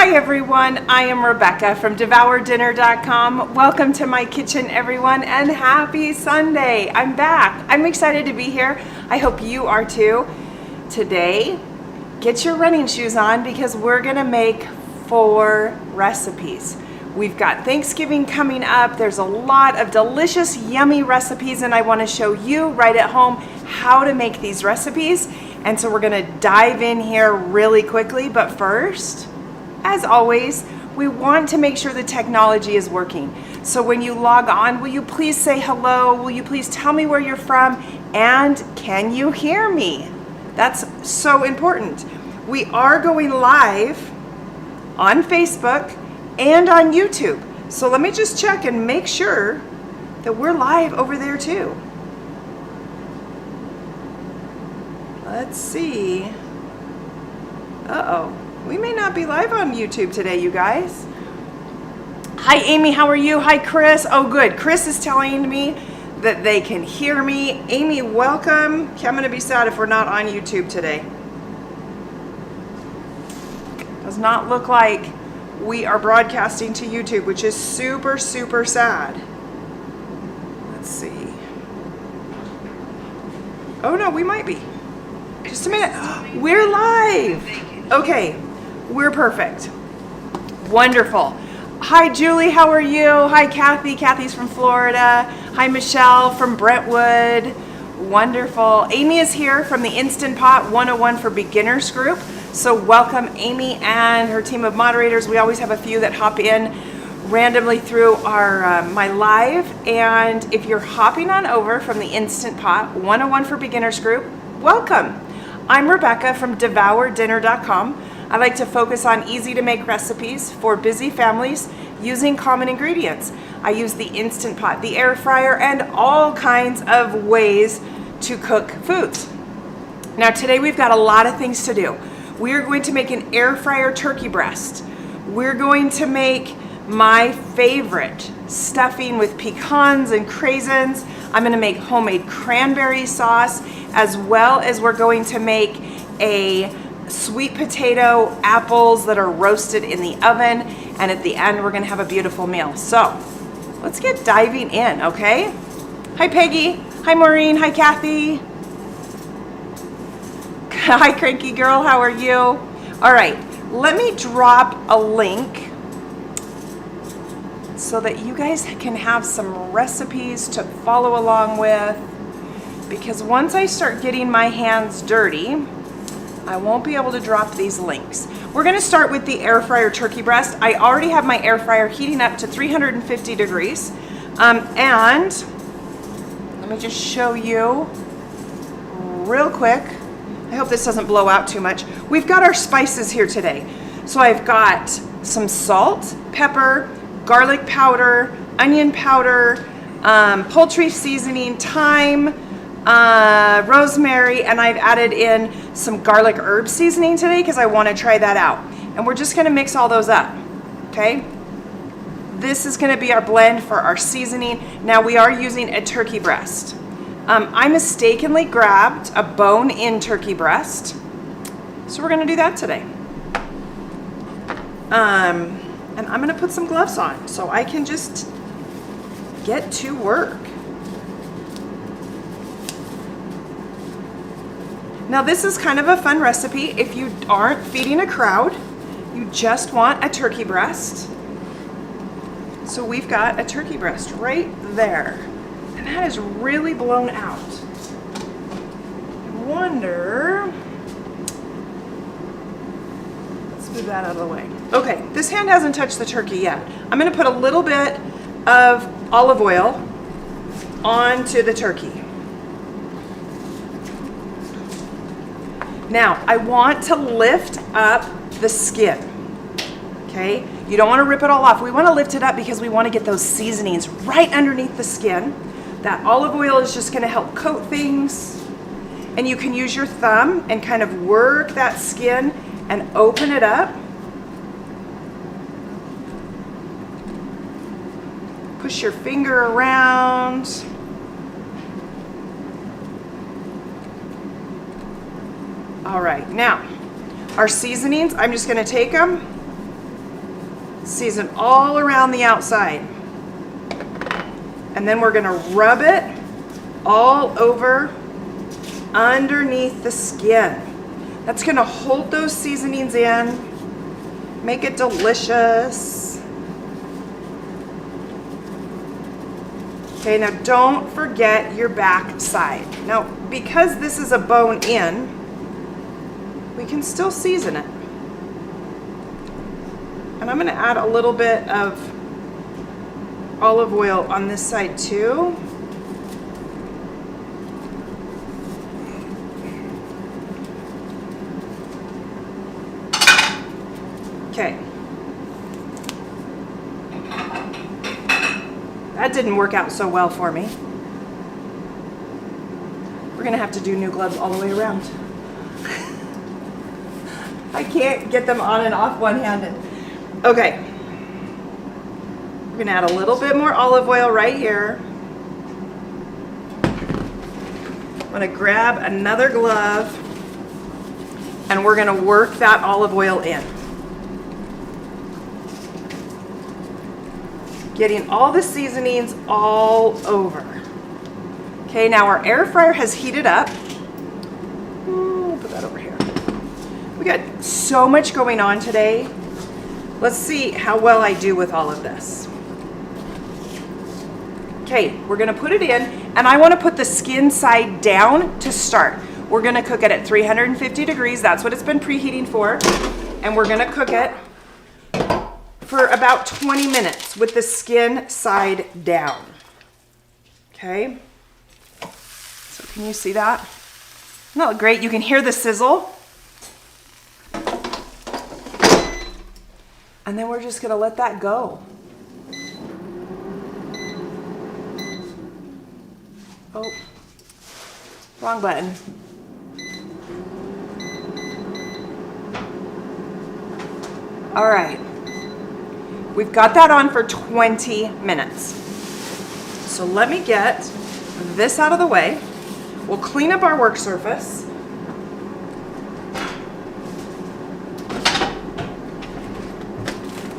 Hi everyone, I am Rebecca from DevourDinner.com. Welcome to my kitchen everyone and happy Sunday. I'm back. I'm excited to be here. I hope you are too. Today, get your running shoes on because we're gonna make 4 recipes. We've got Thanksgiving coming up. There's a lot of delicious, yummy recipes and I wanna show you right at home how to make these recipes. And so we're gonna dive in here really quickly, but first, as always, we want to make sure the technology is working. So when you log on, will you please say hello? Will you please tell me where you're from? And can you hear me? That's so important. We are going live on Facebook and on YouTube. So let me just check and make sure that we're live over there too. Let's see. Uh-oh. We may not be live on YouTube today, you guys. Hi, Amy, how are you? Hi, Chris. Oh, good. Chris is telling me that they can hear me. Amy, welcome. Okay, I'm going to be sad if we're not on YouTube today. Does not look like we are broadcasting to YouTube, which is super, super sad. Let's see. Oh, no, we might be. Just a minute. We're live. Okay. We're perfect. Wonderful. Hi, Julie. How are you? Hi, Kathy. Kathy's from Florida. Hi, Michelle from Brentwood. Wonderful. Amy is here from the Instant Pot 101 for Beginners group. So welcome, Amy and her team of moderators. We always have a few that hop in randomly through our my live. And if you're hopping on over from the Instant Pot 101 for Beginners group, welcome. I'm Rebecca from DevourDinner.com. I like to focus on easy to make recipes for busy families using common ingredients. I use the Instant Pot, the air fryer, and all kinds of ways to cook foods. Now today we've got a lot of things to do. We're going to make an air fryer turkey breast. We're going to make my favorite stuffing with pecans and craisins. I'm going to make homemade cranberry sauce, as well as we're going to make a sweet potato apples that are roasted in the oven, and at the end we're gonna have a beautiful meal. So let's get diving in, okay? Hi Peggy, hi Maureen, hi Kathy. Hi Cranky Girl, how are you? All right, let me drop a link so that you guys can have some recipes to follow along with, because once I start getting my hands dirty, I won't be able to drop these links. We're gonna start with the air fryer turkey breast. I already have my air fryer heating up to 350 degrees. And let me just show you real quick. I hope this doesn't blow out too much. We've got our spices here today. So I've got some salt, pepper, garlic powder, onion powder, poultry seasoning, thyme, rosemary, and I've added in some garlic herb seasoning today because I want to try that out. And we're just going to mix all those up, okay? This is going to be our blend for our seasoning. Now we are using a turkey breast. I mistakenly grabbed a bone-in turkey breast, so we're going to do that today. And I'm going to put some gloves on so I can just get to work. Now this is kind of a fun recipe if you aren't feeding a crowd, you just want a turkey breast. So we've got a turkey breast right there. And that is really blown out. I wonder, let's move that out of the way. Okay, this hand hasn't touched the turkey yet. I'm gonna put a little bit of olive oil onto the turkey. Now, I want to lift up the skin, okay? You don't want to rip it all off. We want to lift it up because we want to get those seasonings right underneath the skin. That olive oil is just going to help coat things. And you can use your thumb and kind of work that skin and open it up. Push your finger around. All right, now our seasonings, I'm just gonna take them Season all around the outside. And then we're gonna rub it all over underneath the skin. That's gonna hold those seasonings in, make it delicious. Okay, now don't forget your back side. Now, because this is a bone in, we can still season it. And I'm gonna add a little bit of olive oil on this side too. Okay. That didn't work out so well for me. We're gonna have to do new gloves all the way around. I can't get them on and off one-handed. Okay. We're gonna add a little bit more olive oil right here. I'm gonna grab another glove and we're gonna work that olive oil in. Getting all the seasonings all over. Okay, now our air fryer has heated up. We'll put that over here. We got so much going on today. Let's see how well I do with all of this. Okay, we're gonna put it in, and I wanna put the skin side down to start. We're gonna cook it at 350 degrees. That's what it's been preheating for. And we're gonna cook it for about 20 minutes with the skin side down. Okay, so can you see that? Isn't that great? You can hear the sizzle. And then we're just gonna let that go. Oh, wrong button. All right. We've got that on for 20 minutes. So let me get this out of the way. We'll clean up our work surface.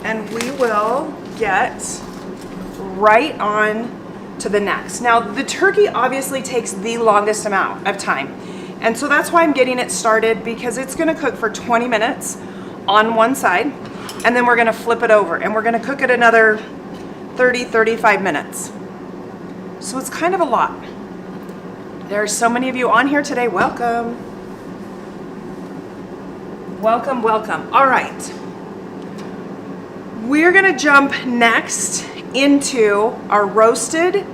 And we will get right on to the next. Now, the turkey obviously takes the longest amount of time. And so that's why I'm getting it started, because it's gonna cook for 20 minutes on one side. And then we're gonna flip it over and we're gonna cook it another 30, 35 minutes. So it's kind of a lot. There are so many of you on here today. Welcome. Welcome, welcome. All right. We're gonna jump next into our roasted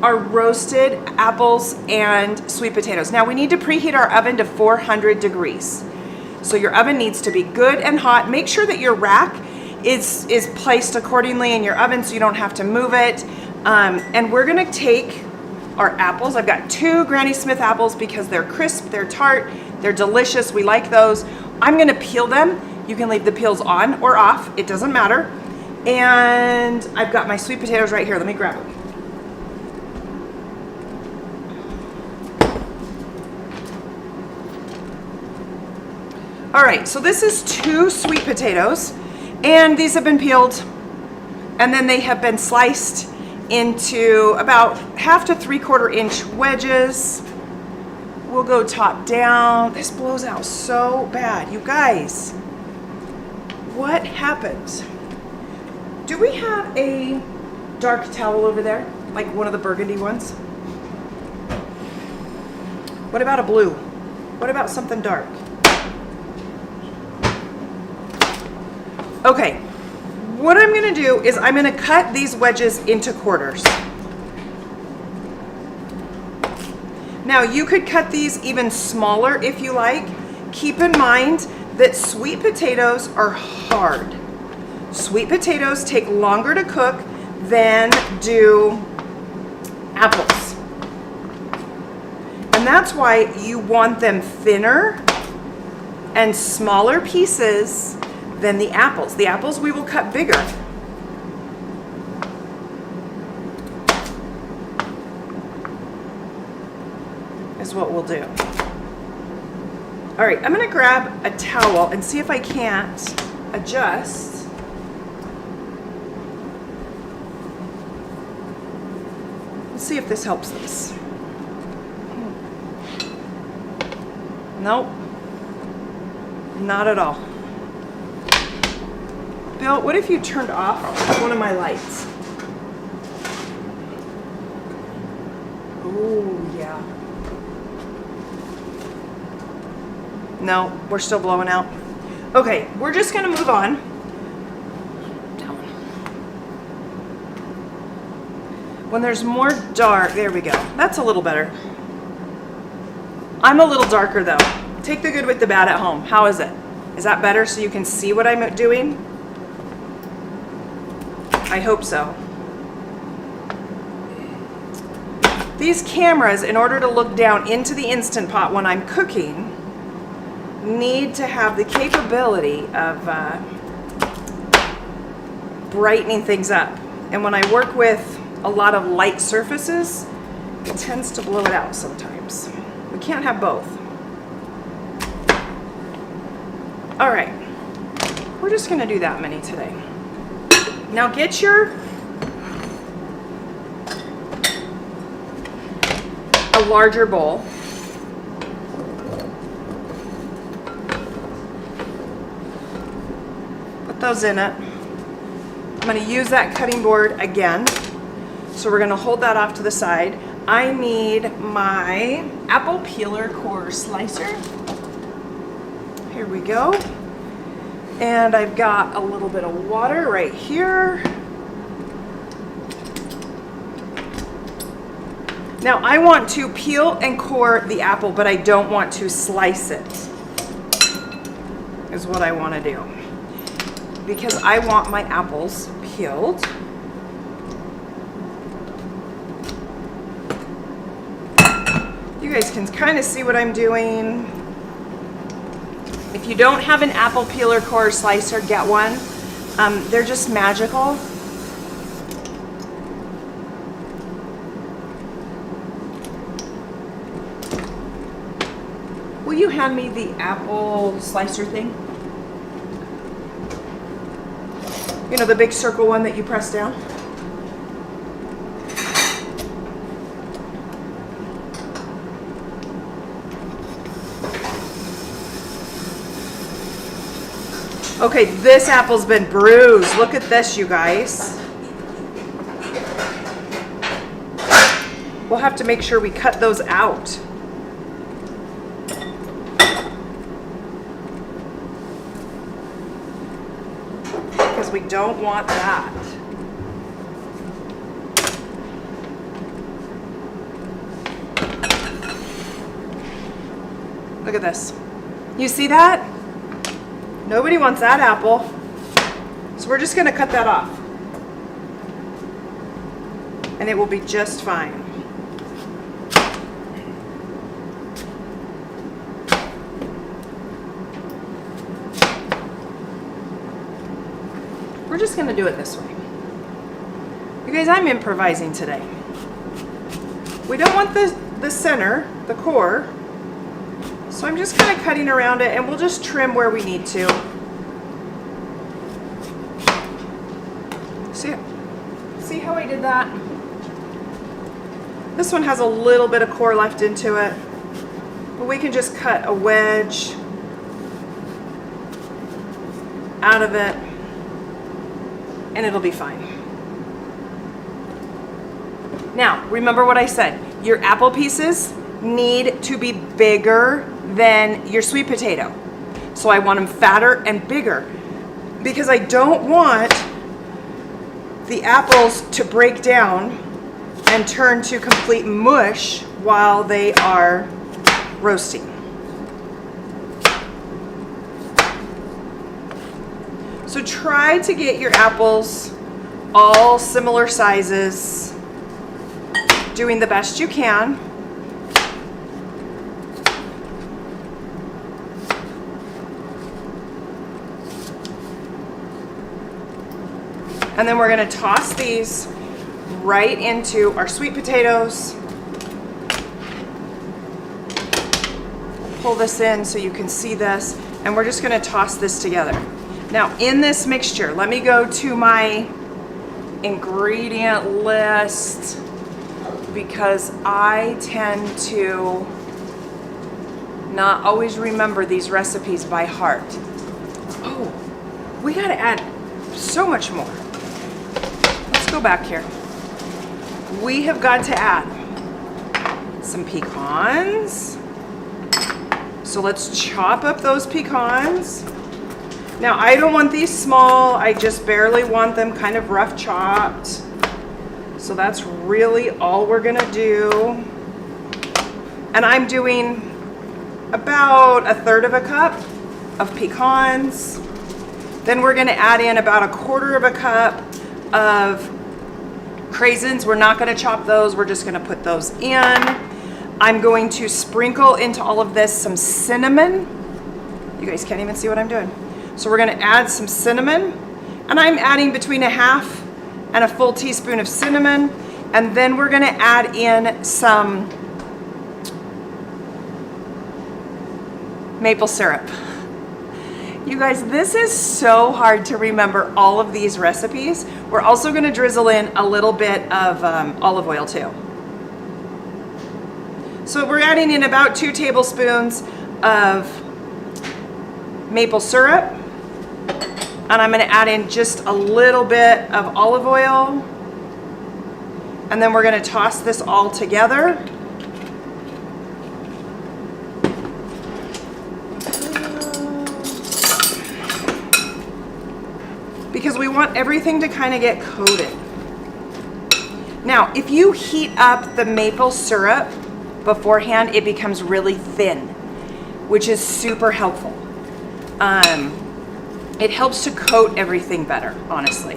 apples and sweet potatoes. Now we need to preheat our oven to 400 degrees. So your oven needs to be good and hot. Make sure that your rack is placed accordingly in your oven so you don't have to move it. And we're gonna take our apples. I've got 2 Granny Smith apples because they're crisp, they're tart, they're delicious. We like those. I'm gonna peel them. You can leave the peels on or off, it doesn't matter. And I've got my sweet potatoes right here. Let me grab them. All right, so this is 2 sweet potatoes, and these have been peeled, and then they have been sliced into about 1/2 to 3/4 inch wedges. We'll go top down. This blows out so bad. You guys, what happened? Do we have a dark towel over there? Like one of the burgundy ones? What about a blue? What about something dark? Okay, what I'm gonna do is I'm gonna cut these wedges into quarters. Now you could cut these even smaller if you like. Keep in mind that sweet potatoes are hard. Sweet potatoes take longer to cook than do apples. And that's why you want them thinner and smaller pieces than the apples. The apples we will cut bigger. Is what we'll do. All right, I'm gonna grab a towel and see if I can't adjust Let's see if this helps this. Nope. Not at all. Bill, what if you turned off one of my lights? Oh, yeah. No, we're still blowing out. Okay, we're just gonna move on. Down. When there's more dark, there we go. That's a little better. I'm a little darker though. Take the good with the bad at home. How is it? Is that better so you can see what I'm doing? I hope so. These cameras, in order to look down into the Instant Pot when I'm cooking, need to have the capability of brightening things up. And when I work with a lot of light surfaces, it tends to blow it out sometimes. We can't have both. All right, we're just gonna do that many today. Now get a larger bowl. Put those in it. I'm gonna use that cutting board again. So we're gonna hold that off to the side. I need my apple peeler core slicer. Here we go. And I've got a little bit of water right here. Now I want to peel and core the apple, but I don't want to slice it, is what I want to do. Because I want my apples peeled. You guys can kind of see what I'm doing. If you don't have an apple peeler core slicer, get one. They're just magical. Will you hand me the apple slicer thing? You know, the big circle one that you press down? Okay, this apple's been bruised. Look at this, you guys. We'll have to make sure we cut those out. Because we don't want that. Look at this. You see that? Nobody wants that apple. So we're just going to cut that off. And it will be just fine. We're just going to do it this way. You guys, I'm improvising today. We don't want the center, the core. So I'm just kind of cutting around it, and we'll just trim where we need to. See how I did that? This one has a little bit of core left into it, but we can just cut a wedge out of it, and it'll be fine. Now, remember what I said. Your apple pieces need to be bigger than your sweet potato. So I want them fatter and bigger because I don't want the apples to break down and turn to complete mush while they are roasting. So try to get your apples all similar sizes, doing the best you can. And then we're going to toss these right into our sweet potatoes. Pull this in so you can see this, and we're just going to toss this together. Now in this mixture, let me go to my ingredient list. because I tend to not always remember these recipes by heart. Oh, we gotta add so much more. Let's go back here. We have got to add some pecans. So let's chop up those pecans. Now I don't want these small, I just barely want them kind of rough chopped. So that's really all we're gonna do. And I'm doing about 1/3 of a cup of pecans. Then we're gonna add in about 1/4 cup of craisins. We're not gonna chop those, we're just gonna put those in. I'm going to sprinkle into all of this some cinnamon. You guys can't even see what I'm doing. So we're gonna add some cinnamon, and I'm adding between 1/2 and a full teaspoon of cinnamon. And then we're gonna add in some maple syrup. You guys, this is so hard to remember all of these recipes. We're also gonna drizzle in a little bit of olive oil too. So we're adding in about 2 tablespoons of maple syrup. And I'm gonna add in just a little bit of olive oil. And then we're gonna toss this all together. Because we want everything to kind of get coated. Now, if you heat up the maple syrup beforehand, it becomes really thin, which is super helpful. It helps to coat everything better, honestly.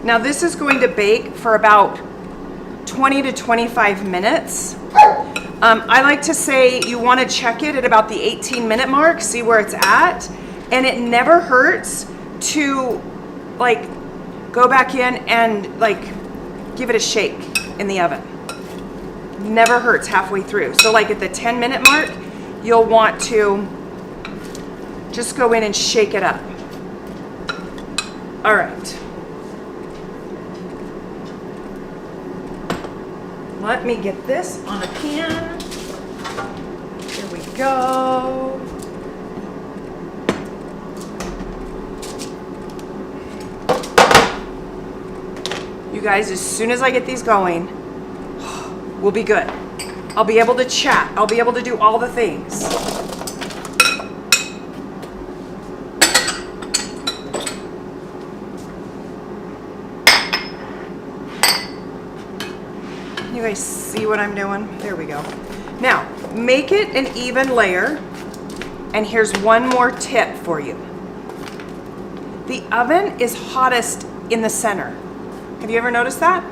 Now this is going to bake for about 20 to 25 minutes. I like to say you want to check it at about the 18-minute mark, see where it's at, and it never hurts to like go back in and like give it a shake in the oven. Never hurts halfway through. So like at the 10-minute mark, you'll want to just go in and shake it up. All right. Let me get this on a pan. Here we go. You guys, as soon as I get these going, we'll be good. I'll be able to chat. I'll be able to do all the things. You guys see what I'm doing? There we go. Now, make it an even layer. And here's one more tip for you. The oven is hottest in the center. Have you ever noticed that?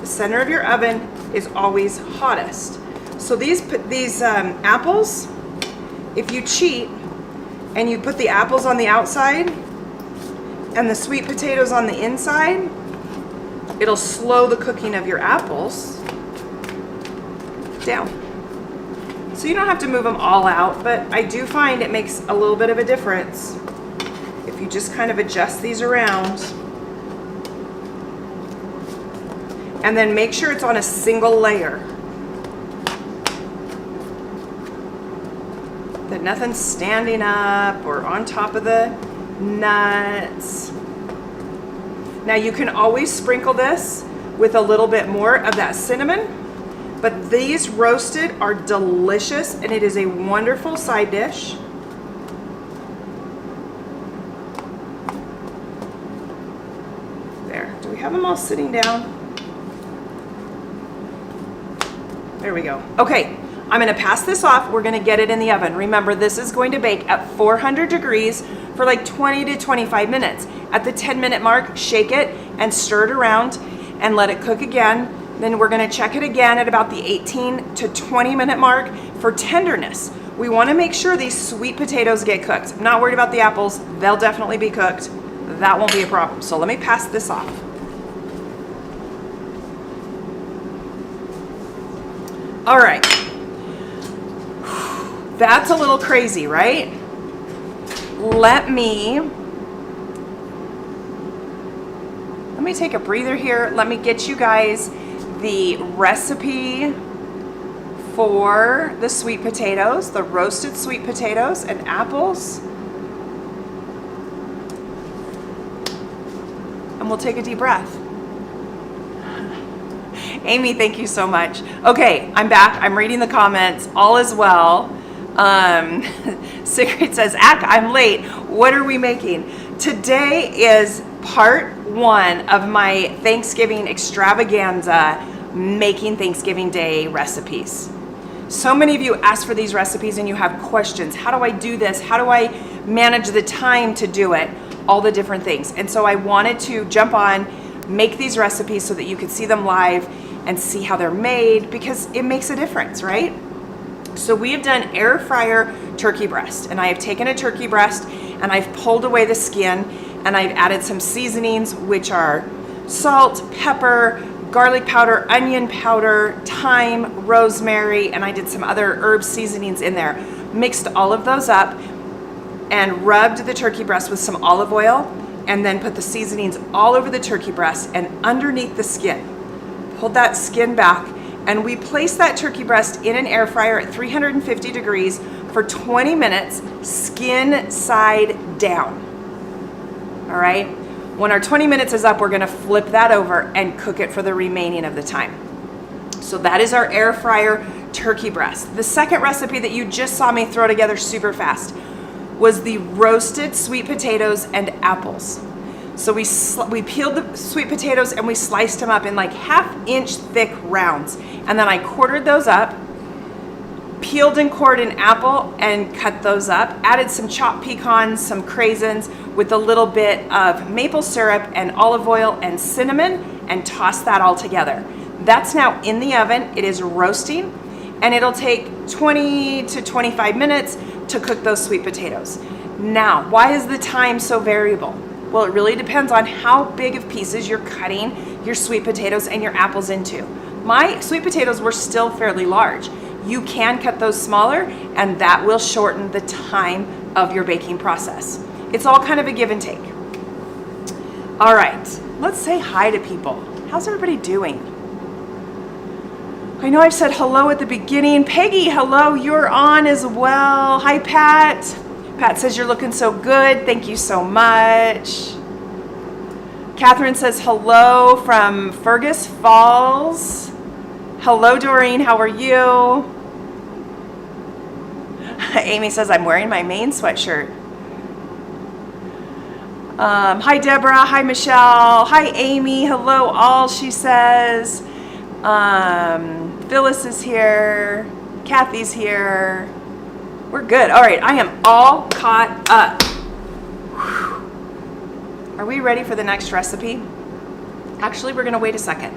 The center of your oven is always hottest. So these apples, if you cheat and you put the apples on the outside and the sweet potatoes on the inside, it'll slow the cooking of your apples down. So you don't have to move them all out, but I do find it makes a little bit of a difference if you just kind of adjust these around. And then make sure it's on a single layer. That nothing's standing up or on top of the nuts. Now you can always sprinkle this with a little bit more of that cinnamon, but these roasted are delicious and it is a wonderful side dish. There, do we have them all sitting down? There we go. Okay, I'm gonna pass this off. We're gonna get it in the oven. Remember, this is going to bake at 400 degrees for like 20 to 25 minutes. At the 10-minute mark, shake it and stir it around and let it cook again. Then we're gonna check it again at about the 18 to 20-minute mark for tenderness. We wanna make sure these sweet potatoes get cooked. I'm not worried about the apples. They'll definitely be cooked. That won't be a problem. So let me pass this off. All right, that's a little crazy, right? Let me let me take a breather here. Let me get you guys the recipe for the sweet potatoes, the roasted sweet potatoes and apples. And we'll take a deep breath. Amy, thank you so much. Okay, I'm back. I'm reading the comments. All is well. Sigrid says, I'm late. What are we making? Today is part 1 of my Thanksgiving extravaganza, making Thanksgiving Day recipes. So many of you ask for these recipes and you have questions. How do I do this? How do I manage the time to do it? All the different things. And so I wanted to jump on, make these recipes so that you could see them live and see how they're made, because it makes a difference, right? So we have done air fryer turkey breast, and I have taken a turkey breast and I've pulled away the skin and I've added some seasonings, which are salt, pepper, garlic powder, onion powder, thyme, rosemary, and I did some other herb seasonings in there. Mixed all of those up and rubbed the turkey breast with some olive oil, and then put the seasonings all over the turkey breast and underneath the skin. Pulled that skin back, and we placed that turkey breast in an air fryer at 350 degrees for 20 minutes, skin side down. All right? When our 20 minutes is up, we're gonna flip that over and cook it for the remaining of the time. So that is our air fryer turkey breast. The second recipe that you just saw me throw together super fast was the roasted sweet potatoes and apples. So we peeled the sweet potatoes and we sliced them up in like 1/2-inch thick rounds. And then I quartered those up, peeled and cored an apple and cut those up, added some chopped pecans, some craisins with a little bit of maple syrup and olive oil and cinnamon, and tossed that all together. That's now in the oven. It is roasting, and it'll take 20 to 25 minutes to cook those sweet potatoes. Now, why is the time so variable? Well, it really depends on how big of pieces you're cutting your sweet potatoes and your apples into. My sweet potatoes were still fairly large. You can cut those smaller, and that will shorten the time of your baking process. It's all kind of a give and take. All right, let's say hi to people. How's everybody doing? I know I've said hello at the beginning. Peggy, hello, you're on as well. Hi, Pat. Pat says you're looking so good. Thank you so much. Catherine says hello from Fergus Falls. Hello, Doreen, how are you? Amy says I'm wearing my Maine sweatshirt. Hi, Deborah. Hi, Michelle. Hi, Amy. Hello, all, she says. Phyllis is here. Kathy's here. We're good. All right, I am all caught up. Whew. Are we ready for the next recipe? Actually, we're gonna wait a second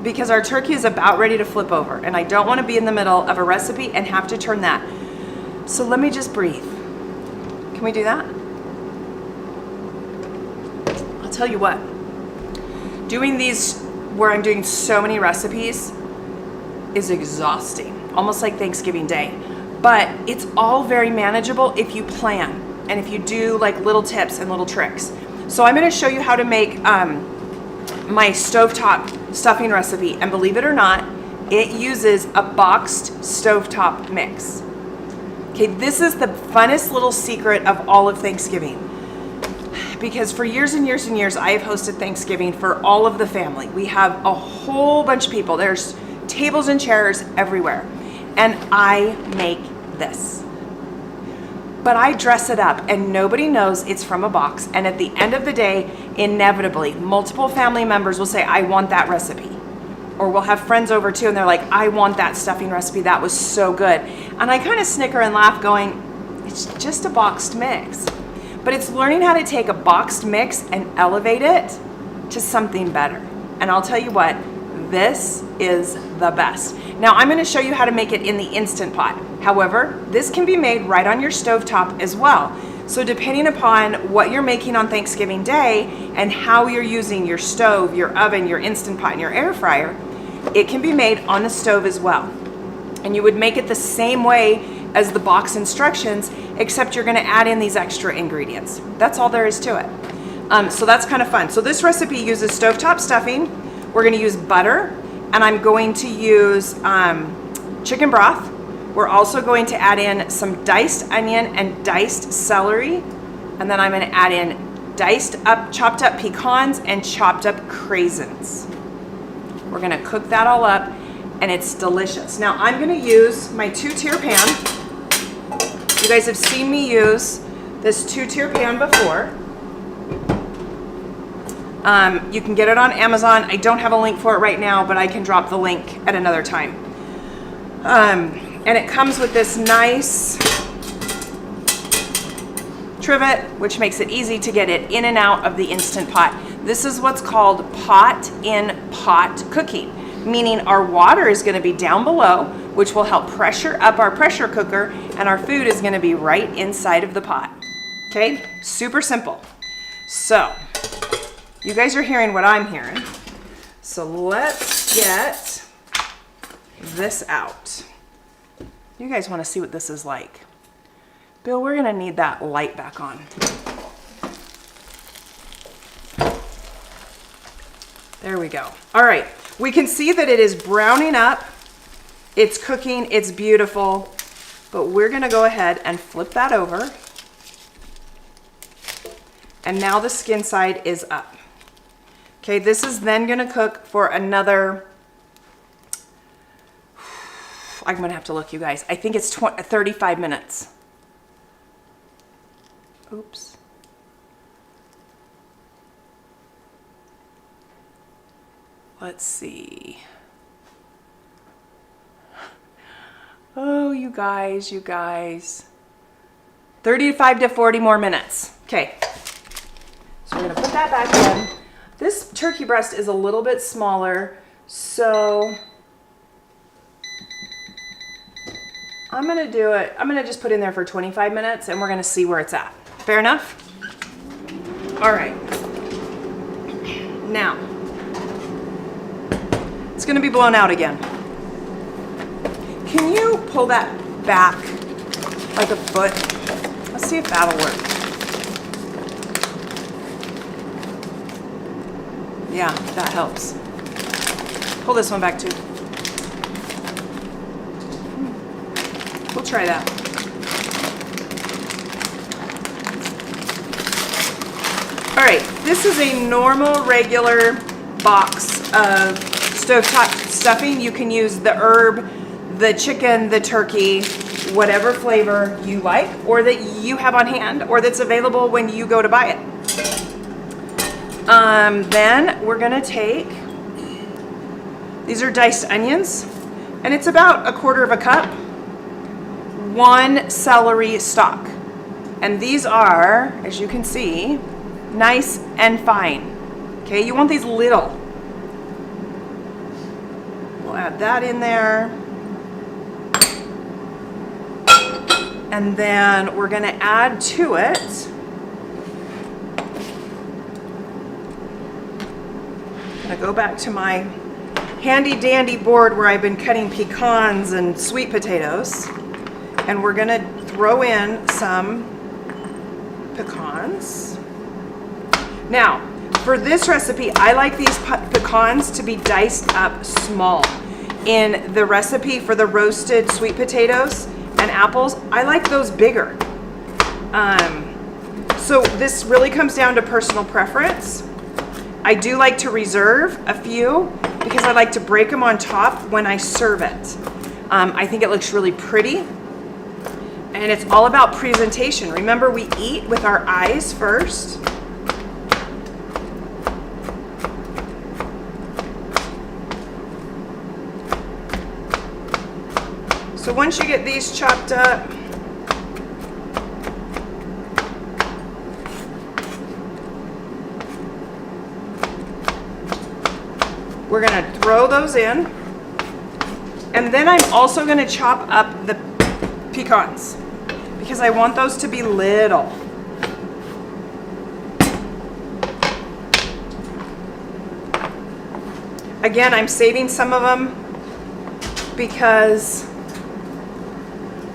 because our turkey is about ready to flip over, and I don't wanna be in the middle of a recipe and have to turn that. So let me just breathe. Can we do that? I'll tell you what, doing these where I'm doing so many recipes is exhausting, almost like Thanksgiving Day. But it's all very manageable if you plan and if you do like little tips and little tricks. So I'm gonna show you how to make my stovetop stuffing recipe, and believe it or not, it uses a boxed stovetop mix. Okay, this is the funnest little secret of all of Thanksgiving, because for years and years and years, I have hosted Thanksgiving for all of the family. We have a whole bunch of people. There's tables and chairs everywhere, and I make this. But I dress it up and nobody knows it's from a box, and at the end of the day, inevitably, multiple family members will say, I want that recipe. Or we'll have friends over too and they're like, I want that stuffing recipe, that was so good. And I kind of snicker and laugh going, it's just a boxed mix. But it's learning how to take a boxed mix and elevate it to something better. And I'll tell you what, this is the best. Now I'm gonna show you how to make it in the Instant Pot. However, this can be made right on your stovetop as well. So depending upon what you're making on Thanksgiving Day and how you're using your stove, your oven, your Instant Pot, and your air fryer, it can be made on the stove as well. And you would make it the same way as the box instructions, except you're gonna add in these extra ingredients. That's all there is to it. So that's kind of fun. So this recipe uses stovetop stuffing. We're going to use butter, and I'm going to use chicken broth. We're also going to add in some diced onion and diced celery, and then I'm going to add in chopped up pecans and chopped up craisins. We're going to cook that all up, and it's delicious. Now I'm going to use my 2-tier pan. You guys have seen me use this 2-tier pan before. You can get it on Amazon. I don't have a link for it right now, but I can drop the link at another time. And it comes with this nice trivet, which makes it easy to get it in and out of the Instant Pot. This is what's called pot-in-pot cooking, meaning our water is going to be down below, which will help pressure up our pressure cooker, and our food is going to be right inside of the pot. Okay, super simple. So you guys are hearing what I'm hearing. So let's get this out. You guys want to see what this is like. Bill, we're going to need that light back on. There we go. All right. We can see that it is browning up. It's cooking. It's beautiful. But we're going to go ahead and flip that over. And now the skin side is up. Okay, this is then going to cook for another, I'm going to have to look, you guys. I think it's 35 minutes. Oops. Let's see. Oh, you guys. 35 to 40 more minutes. Okay. So we're going to put that back in. This turkey breast is a little bit smaller, so I'm going to do it. I'm going to just put in there for 25 minutes, and we're going to see where it's at. Fair enough? All right. Now, it's going to be blown out again. Can you pull that back like a foot? Let's see if that'll work. Yeah, that helps. Pull this one back too. We'll try that. All right, this is a normal, regular box of stovetop stuffing. You can use the herb, the chicken, the turkey, whatever flavor you like, or that you have on hand, or that's available when you go to buy it. Then we're gonna take, these are diced onions, and it's about 1/4 cup, 1 celery stalk. And these are, as you can see, nice and fine. Okay, you want these little. We'll add that in there. And then we're gonna add to it, I'm gonna go back to my handy dandy board where I've been cutting pecans and sweet potatoes. And we're gonna throw in some pecans. Now, for this recipe, I like these pecans to be diced up small. In the recipe for the roasted sweet potatoes and apples, I like those bigger. So this really comes down to personal preference. I do like to reserve a few because I like to break them on top when I serve it. I think it looks really pretty, and it's all about presentation. Remember, we eat with our eyes first. So once you get these chopped up, we're gonna throw those in. And then I'm also gonna chop up the pecans because I want those to be little. Again, I'm saving some of them because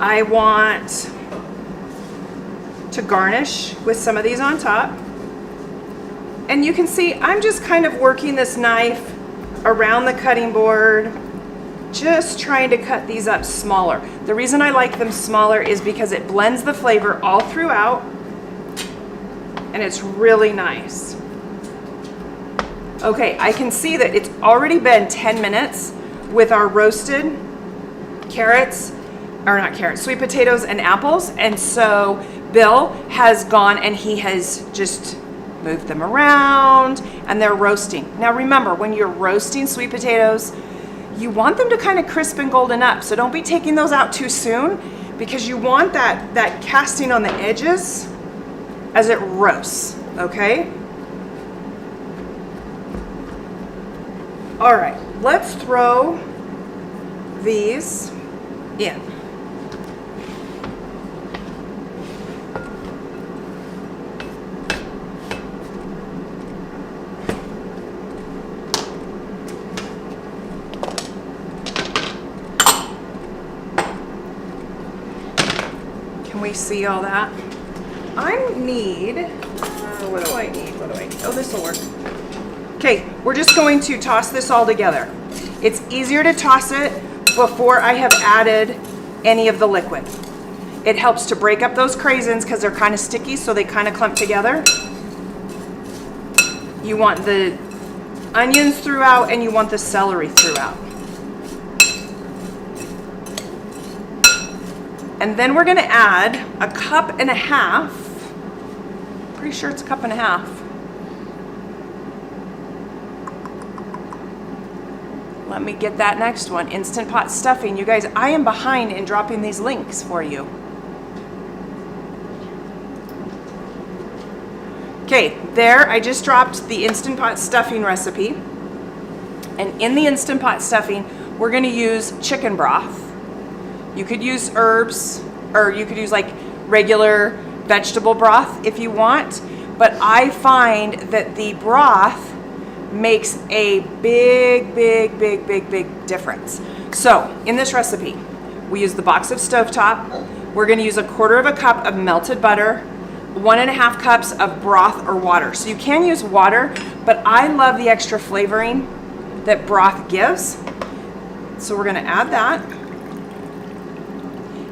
I want to garnish with some of these on top. And you can see I'm just kind of working this knife around the cutting board, just trying to cut these up smaller. The reason I like them smaller is because it blends the flavor all throughout, and it's really nice. Okay, I can see that it's already been 10 minutes with our roasted carrots, or not carrots, sweet potatoes and apples. And so Bill has gone and he has just moved them around and they're roasting. Now remember, when you're roasting sweet potatoes, you want them to kind of crisp and golden up. So don't be taking those out too soon, because you want that casting on the edges as it roasts, okay? All right, let's throw these in. Can we see all that? I need, what do I need? Oh, this will work. Okay, we're just going to toss this all together. It's easier to toss it before I have added any of the liquid. It helps to break up those craisins because they're kind of sticky, so they kind of clump together. You want the onions throughout and you want the celery throughout. And then we're gonna add a cup and a half. Pretty sure it's a cup and a half. Let me get that next one. Instant Pot stuffing. You guys, I am behind in dropping these links for you. Okay, there I just dropped the Instant Pot stuffing recipe. And in the Instant Pot stuffing, we're gonna use chicken broth. You could use herbs, or you could use like regular vegetable broth if you want. But I find that the broth makes a big difference. So in this recipe, we use the box of stovetop. We're gonna use 1/4 cup of melted butter, 1.5 cups of broth or water. So you can use water, but I love the extra flavoring that broth gives. So we're gonna add that.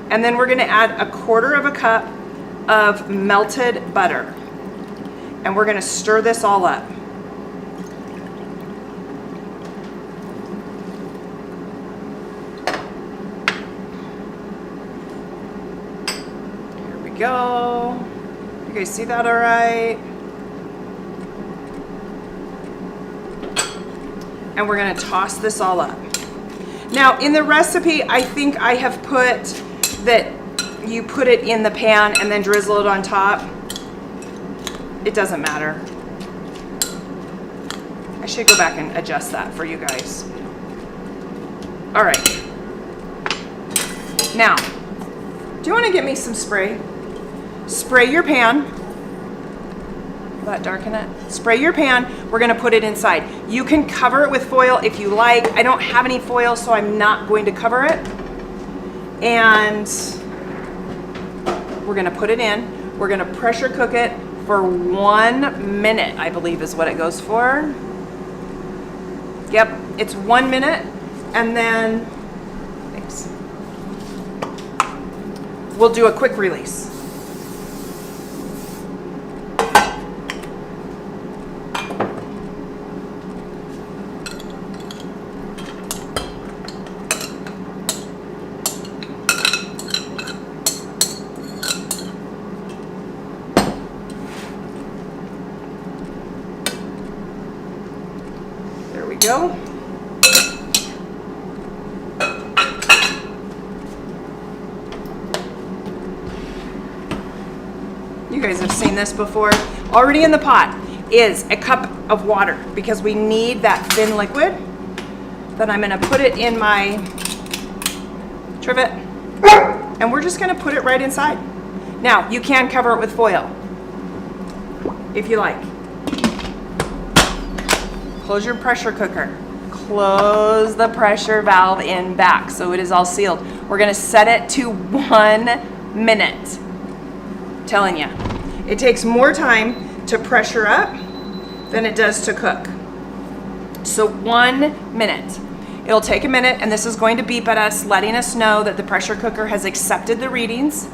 And then we're gonna add 1/4 cup of melted butter. And we're gonna stir this all up. Here we go. You guys see that all right? And we're gonna toss this all up. Now in the recipe, I think I have put that you put it in the pan and then drizzle it on top. It doesn't matter. I should go back and adjust that for you guys. All right. Now, do you want to get me some spray? Spray your pan. Will that darken it? Spray your pan. We're going to put it inside. You can cover it with foil if you like. I don't have any foil, so I'm not going to cover it. And we're gonna put it in. We're gonna pressure cook it for 1 minute, I believe is what it goes for. Yep, it's 1 minute, and then, thanks. We'll do a quick release. Go. You guys have seen this before. Already in the pot is a cup of water because we need that thin liquid. Then I'm going to put it in my trivet and we're just going to put it right inside. Now you can cover it with foil if you like. Close your pressure cooker. Close the pressure valve in back so it is all sealed. We're gonna set it to 1 minute. I'm telling you, it takes more time to pressure up than it does to cook. So 1 minute. It'll take a minute, and this is going to beep at us, letting us know that the pressure cooker has accepted the readings,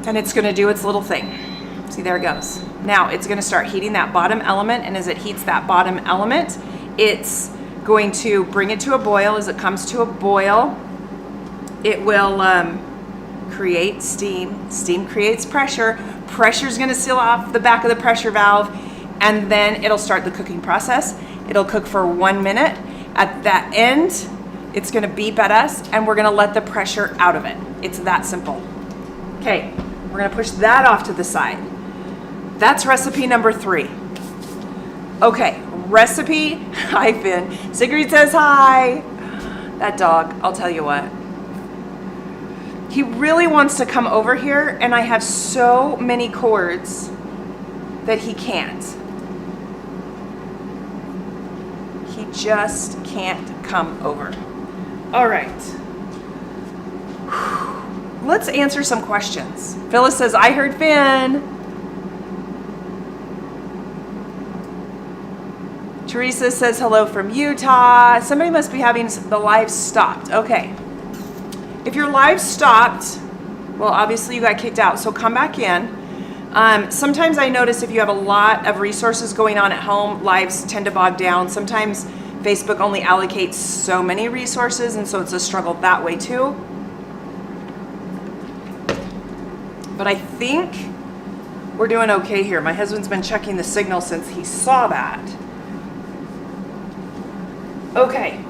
and it's going to do its little thing. See, there it goes. Now it's going to start heating that bottom element, and as it heats that bottom element, it's going to bring it to a boil. As it comes to a boil, it will create steam. Steam creates pressure. Pressure is going to seal off the back of the pressure valve, and then it'll start the cooking process. It'll cook for 1 minute. At that end, it's going to beep at us, and we're going to let the pressure out of it. It's that simple. Okay, we're going to push that off to the side. That's recipe number 3. Okay, recipe, hi Finn. Sigrid says hi. That dog, I'll tell you what. He really wants to come over here, and I have so many cords that he can't. He just can't come over. All right. Let's answer some questions. Phyllis says, I heard Finn. Teresa says hello from Utah. Somebody must be having the live stopped. Okay. If your live stopped, well, obviously you got kicked out, so come back in. Sometimes I notice if you have a lot of resources going on at home, lives tend to bog down. Sometimes Facebook only allocates so many resources, and so it's a struggle that way too. But I think we're doing okay here. My husband's been checking the signal since he saw that. Okay,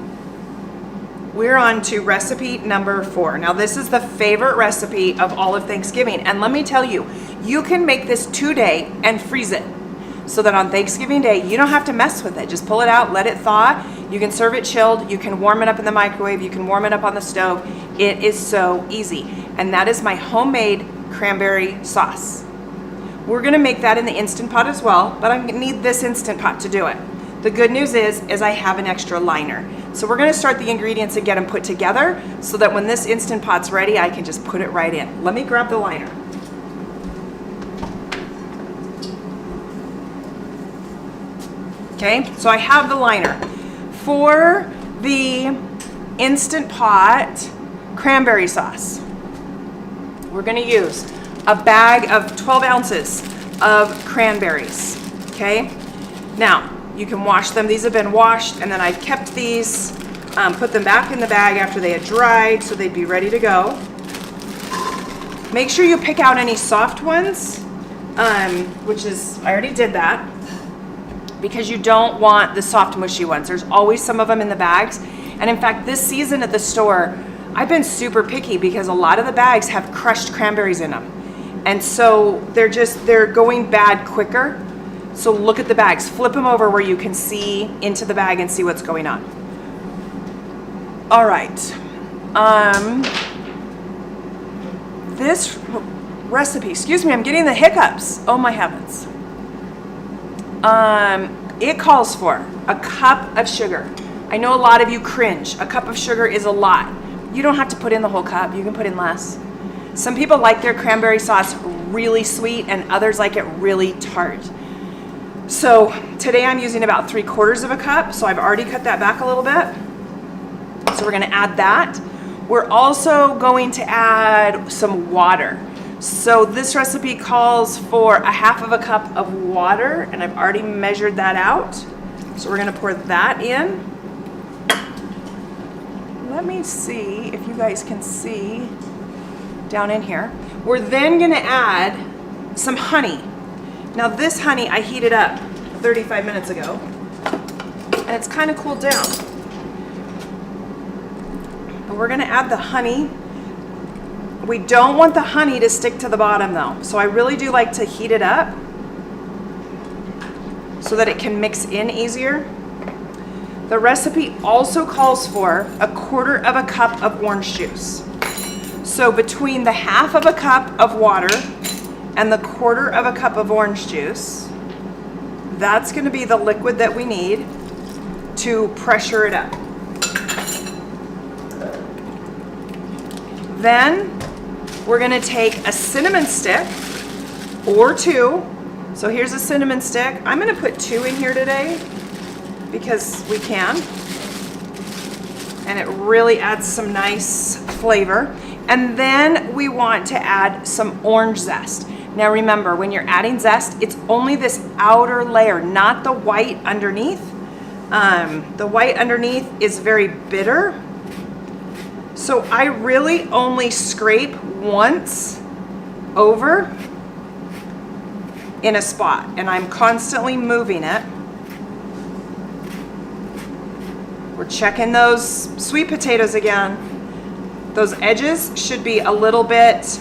we're on to recipe number 4. Now this is the favorite recipe of all of Thanksgiving. And let me tell you, you can make this today and freeze it, so that on Thanksgiving Day, you don't have to mess with it. Just pull it out, let it thaw. You can serve it chilled. You can warm it up in the microwave. You can warm it up on the stove. It is so easy. And that is my homemade cranberry sauce. We're gonna make that in the Instant Pot as well, but I'm gonna need this Instant Pot to do it. The good news is I have an extra liner. So we're gonna start the ingredients and get them put together so that when this Instant Pot's ready, I can just put it right in. Let me grab the liner. Okay, so I have the liner. For the Instant Pot cranberry sauce, we're gonna use a bag of 12 ounces of cranberries, okay? Now, you can wash them. These have been washed, and then I've kept these, put them back in the bag after they had dried so they'd be ready to go. Make sure you pick out any soft ones, which is, I already did that, because you don't want the soft mushy ones. There's always some of them in the bags. And in fact, this season at the store, I've been super picky because a lot of the bags have crushed cranberries in them. And so they're going bad quicker. So look at the bags, flip them over where you can see into the bag and see what's going on. All right. This recipe, excuse me, I'm getting the hiccups. Oh my heavens. It calls for a cup of sugar. I know a lot of you cringe. A cup of sugar is a lot. You don't have to put in the whole cup. You can put in less. Some people like their cranberry sauce really sweet and others like it really tart. So today I'm using about 3/4 of a cup. So I've already cut that back a little bit. So we're gonna add that. We're also going to add some water. So this recipe calls for a 1/2 cup of water, and I've already measured that out. So we're gonna pour that in. Let me see if you guys can see down in here. We're then gonna add some honey. Now this honey, I heated up 35 minutes ago, and it's kind of cooled down. But we're gonna add the honey. We don't want the honey to stick to the bottom though. So I really do like to heat it up so that it can mix in easier. The recipe also calls for 1/4 cup of orange juice. So between the 1/2 cup of water and the 1/4 cup of orange juice, that's gonna be the liquid that we need to pressure it up. Then we're gonna take a cinnamon stick or 2 So here's a cinnamon stick. I'm gonna put 2 in here today because we can. And it really adds some nice flavor. And then we want to add some orange zest. Now remember, when you're adding zest, it's only this outer layer, not the white underneath. The white underneath is very bitter. So I really only scrape once over in a spot, and I'm constantly moving it. We're checking those sweet potatoes again. Those edges should be a little bit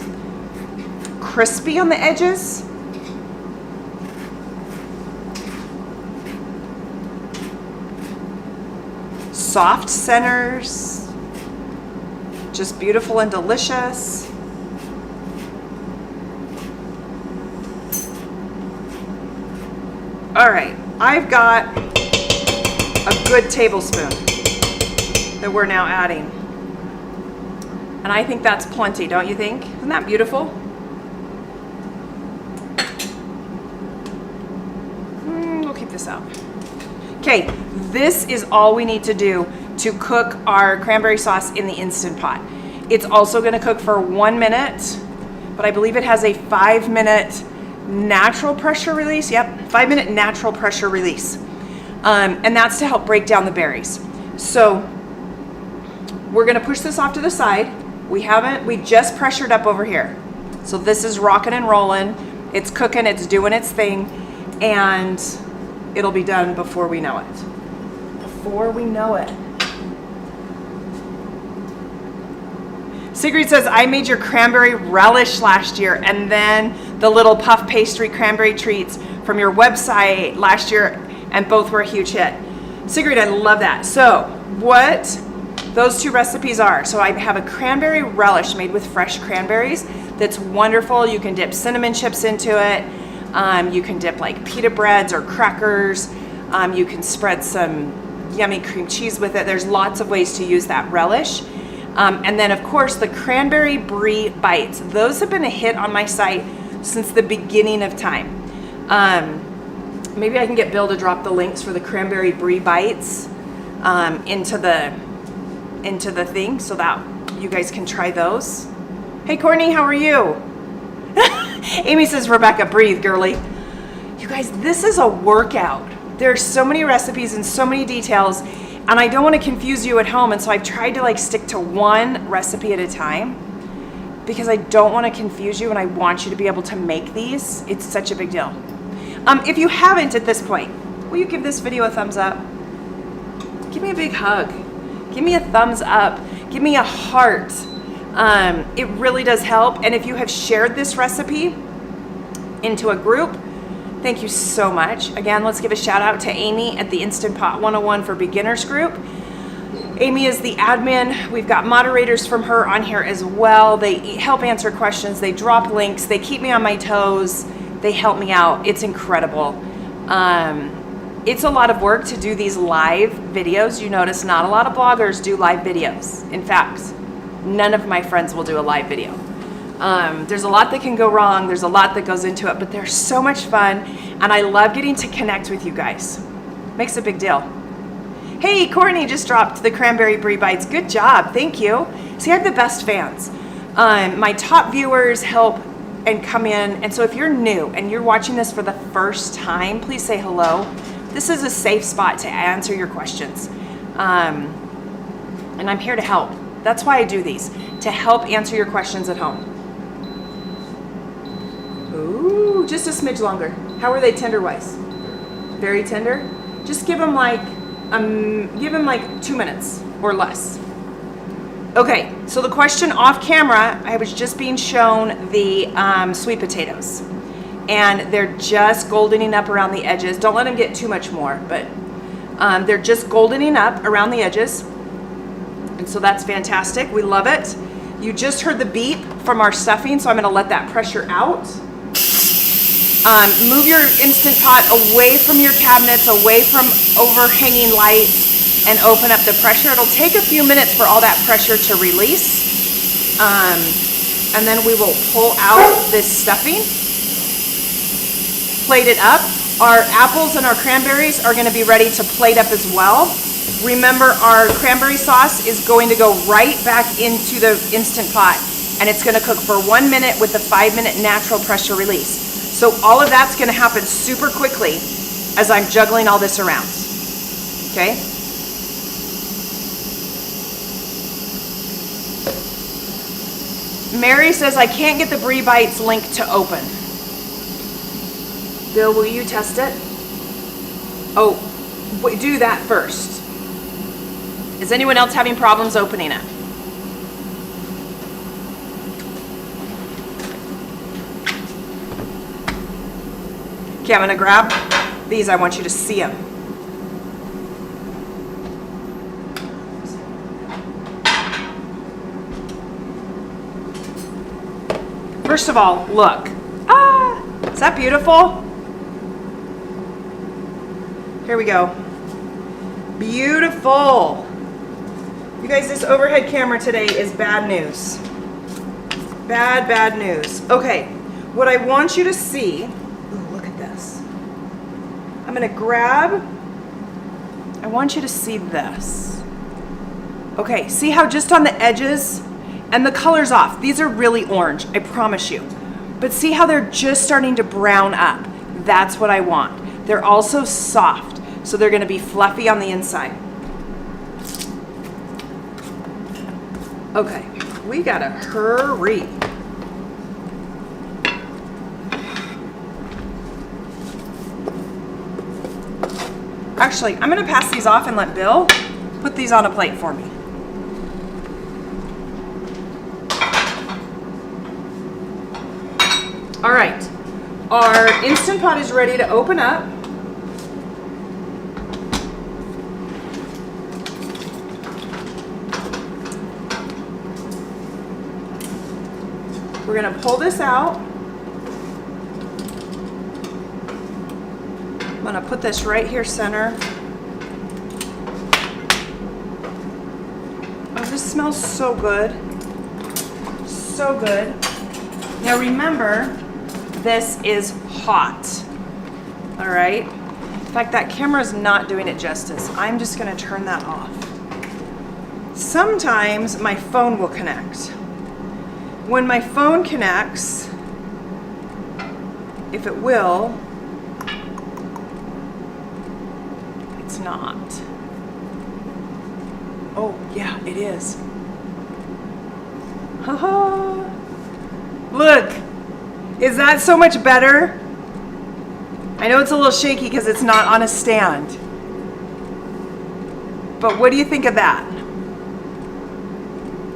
crispy on the edges. Soft centers. Just beautiful and delicious. All right, I've got a good tablespoon that we're now adding. And I think that's plenty, don't you think? Isn't that beautiful? We'll keep this out. Okay, this is all we need to do to cook our cranberry sauce in the Instant Pot. It's also gonna cook for 1 minute, but I believe it has a 5-minute natural pressure release. Yep, 5-minute natural pressure release. And that's to help break down the berries. So we're gonna push this off to the side. We just pressured up over here. So this is rocking and rolling. It's cooking, it's doing its thing, and it'll be done before we know it. Before we know it. Sigrid says, I made your cranberry relish last year, and then the little puff pastry cranberry treats from your website last year, and both were a huge hit. Sigrid, I love that. So what those 2 recipes are, so I have a cranberry relish made with fresh cranberries that's wonderful. You can dip cinnamon chips into it. You can dip like pita breads or crackers. You can spread some yummy cream cheese with it. There's lots of ways to use that relish. And then of course the cranberry brie bites. Those have been a hit on my site since the beginning of time. Maybe I can get Bill to drop the links for the cranberry brie bites into the thing so that you guys can try those. Hey Courtney, how are you? Amy says, Rebecca, breathe, girly. You guys, this is a workout. There's so many recipes and so many details, and I don't want to confuse you at home, and so I've tried to like stick to one recipe at a time because I don't want to confuse you and I want you to be able to make these. It's such a big deal. If you haven't at this point, will you give this video a thumbs up? Give me a big hug. Give me a thumbs up. Give me a heart. It really does help. And if you have shared this recipe into a group, thank you so much. Again, let's give a shout out to Amy at the Instant Pot 101 for Beginners group. Amy is the admin. We've got moderators from her on here as well. They help answer questions. They drop links. They keep me on my toes. They help me out. It's incredible. It's a lot of work to do these live videos. You notice not a lot of bloggers do live videos. In fact, none of my friends will do a live video. There's a lot that can go wrong. There's a lot that goes into it, but they're so much fun. And I love getting to connect with you guys. Makes a big deal. Hey, Courtney just dropped the cranberry brie bites. Good job. Thank you. See, I have the best fans. My top viewers help and come in. And so if you're new and you're watching this for the first time, please say hello. This is a safe spot to answer your questions. And I'm here to help. That's why I do these, to help answer your questions at home. Ooh, just a smidge longer. How are they tender-wise? Very tender? Just give them like 2 minutes or less. Okay, so the question off camera, I was just being shown the sweet potatoes. And they're just goldening up around the edges. Don't let them get too much more, but they're just goldening up around the edges. And so that's fantastic. We love it. You just heard the beep from our stuffing, so I'm gonna let that pressure out. Move your Instant Pot away from your cabinets, away from overhanging lights, and open up the pressure. It'll take a few minutes for all that pressure to release. And then we will pull out this stuffing. plated up. Our apples and our cranberries are gonna be ready to plate up as well. Remember, our cranberry sauce is going to go right back into the Instant Pot, and it's gonna cook for 1 minute with the 5-minute natural pressure release. So all of that's gonna happen super quickly as I'm juggling all this around, okay? Mary says, I can't get the Brie Bites link to open. Bill, will you test it? Oh, do that first. Is anyone else having problems opening it? Okay, I'm gonna grab these. I want you to see them. First of all, look. Ah, is that beautiful? Here we go. Beautiful. You guys, this overhead camera today is bad news. Bad news. Okay, what I want you to see, ooh, look at this. I'm gonna grab, I want you to see this. Okay, see how just on the edges, and the color's off. These are really orange, I promise you. But see how they're just starting to brown up. That's what I want. They're also soft, so they're gonna be fluffy on the inside. Okay, we gotta hurry. Actually, I'm gonna pass these off and let Bill put these on a plate for me. All right, our Instant Pot is ready to open up. We're gonna pull this out. I'm gonna put this right here center. Oh, this smells so good. So good. Now remember, this is hot. All right? In fact, that camera is not doing it justice. I'm just gonna turn that off. Sometimes my phone will connect. When my phone connects, if it will, it's not. Oh, yeah, it is. Haha. Look, is that so much better? I know it's a little shaky because it's not on a stand. But what do you think of that?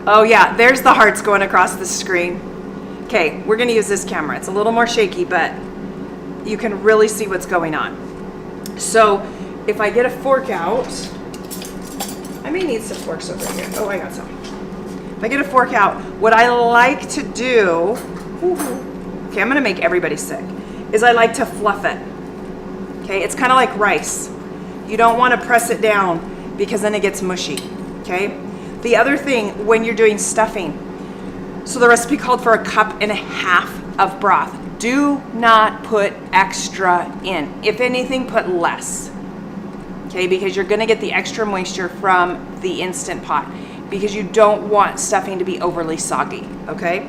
Oh yeah, there's the hearts going across the screen. Okay, we're gonna use this camera. It's a little more shaky, but you can really see what's going on. So if I get a fork out, I may need some forks over here. Oh, I got some. If I get a fork out, what I like to do, okay, I'm gonna make everybody sick, is I like to fluff it. Okay, it's kind of like rice. You don't wanna press it down because then it gets mushy, okay? The other thing when you're doing stuffing, so the recipe called for 1.5 cups of broth. Do not put extra in. If anything, put less. Okay, because you're gonna get the extra moisture from the Instant Pot because you don't want stuffing to be overly soggy, okay?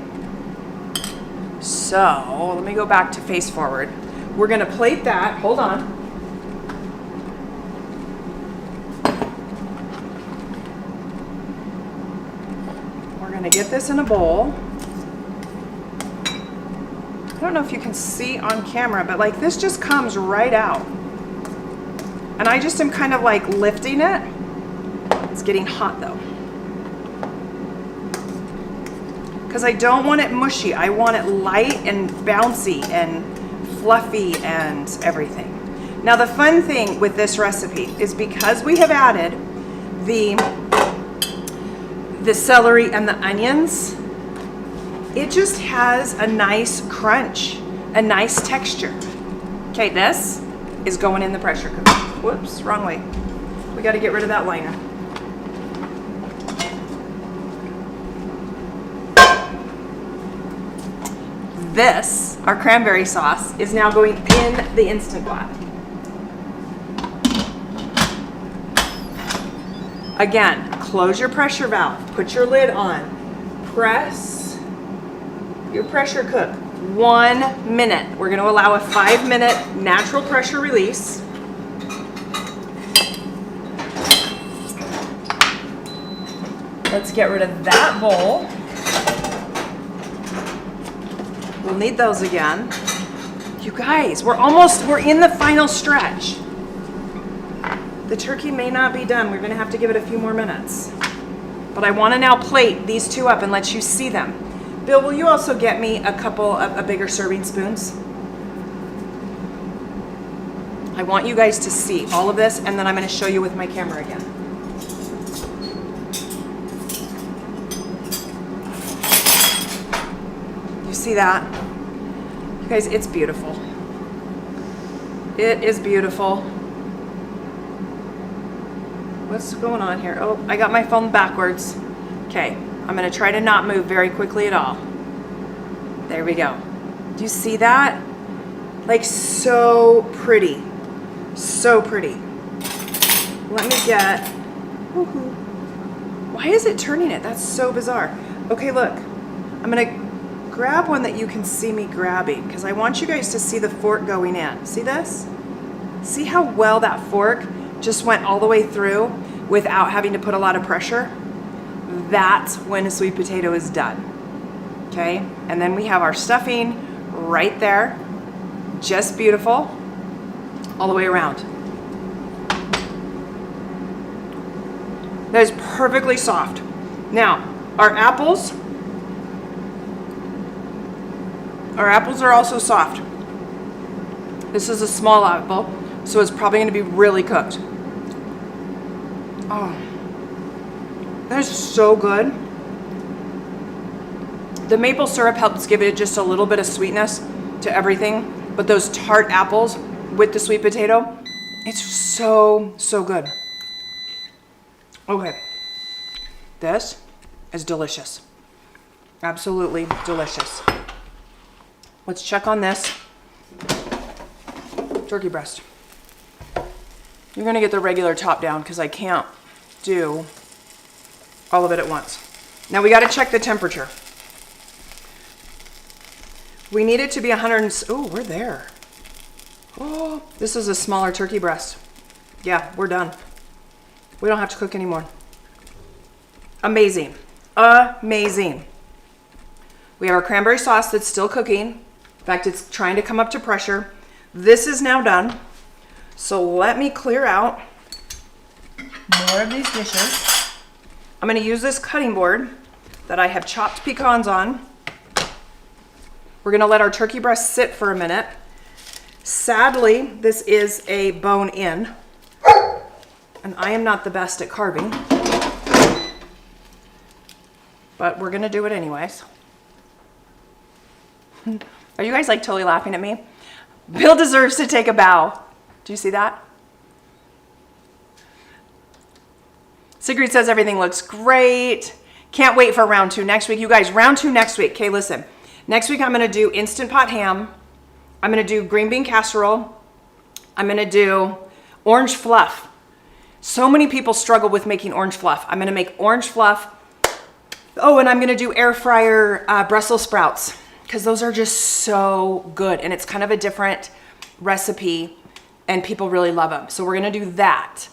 So, let me go back to face forward. We're gonna plate that, hold on. We're gonna get this in a bowl. I don't know if you can see on camera, but like this just comes right out. And I just am kind of like lifting it. It's getting hot though. Because I don't want it mushy. I want it light and bouncy and fluffy and everything. Now the fun thing with this recipe is because we have added the celery and the onions, it just has a nice crunch, a nice texture. Okay, this is going in the pressure cooker. Whoops, wrong way. We got to get rid of that liner. this, our cranberry sauce, is now going in the Instant Pot. Again, close your pressure valve, put your lid on, press your pressure cook. 1 minute. We're going to allow a 5-minute natural pressure release. Let's get rid of that bowl. We'll need those again. You guys, we're in the final stretch. The turkey may not be done. We're gonna have to give it a few more minutes. But I wanna now plate these two up and let you see them. Bill, will you also get me a couple of bigger serving spoons? I want you guys to see all of this, and then I'm gonna show you with my camera again. You see that? You guys, it's beautiful. It is beautiful. What's going on here? Oh, I got my phone backwards. Okay, I'm gonna try to not move very quickly at all. There we go. Do you see that? Like, so pretty. So pretty. Let me get, woohoo. Why is it turning it? That's so bizarre. Okay, look, I'm gonna grab one that you can see me grabbing because I want you guys to see the fork going in. See this? See how well that fork just went all the way through without having to put a lot of pressure? That's when a sweet potato is done. Okay, and then we have our stuffing right there. Just beautiful all the way around. That is perfectly soft. Now, our apples are also soft. This is a small apple, so it's probably going to be really cooked. Oh, that is so good. The maple syrup helps give it just a little bit of sweetness to everything, but those tart apples with the sweet potato, it's so, so good. Okay, this is delicious. Absolutely delicious. Let's check on this turkey breast. You're gonna get the regular top down because I can't do all of it at once. Now we gotta check the temperature. We need it to be 100, oh, we're there. Oh, this is a smaller turkey breast. Yeah, we're done. We don't have to cook anymore. Amazing, amazing. We have our cranberry sauce that's still cooking. In fact, it's trying to come up to pressure. This is now done. So let me clear out more of these dishes. I'm gonna use this cutting board that I have chopped pecans on. We're gonna let our turkey breast sit for a minute. Sadly, this is a bone in, and I am not the best at carving, but we're gonna do it anyways. Are you guys like totally laughing at me? Bill deserves to take a bow. Do you see that? Sigrid says everything looks great. Can't wait for round 2 next week. You guys, round 2 next week. Okay, listen. Next week I'm gonna do Instant Pot ham. I'm gonna do green bean casserole. I'm gonna do orange fluff. So many people struggle with making orange fluff. I'm gonna make orange fluff. Oh, and I'm gonna do air fryer Brussels sprouts because those are just so good, and it's kind of a different recipe and people really love them. So we're gonna do that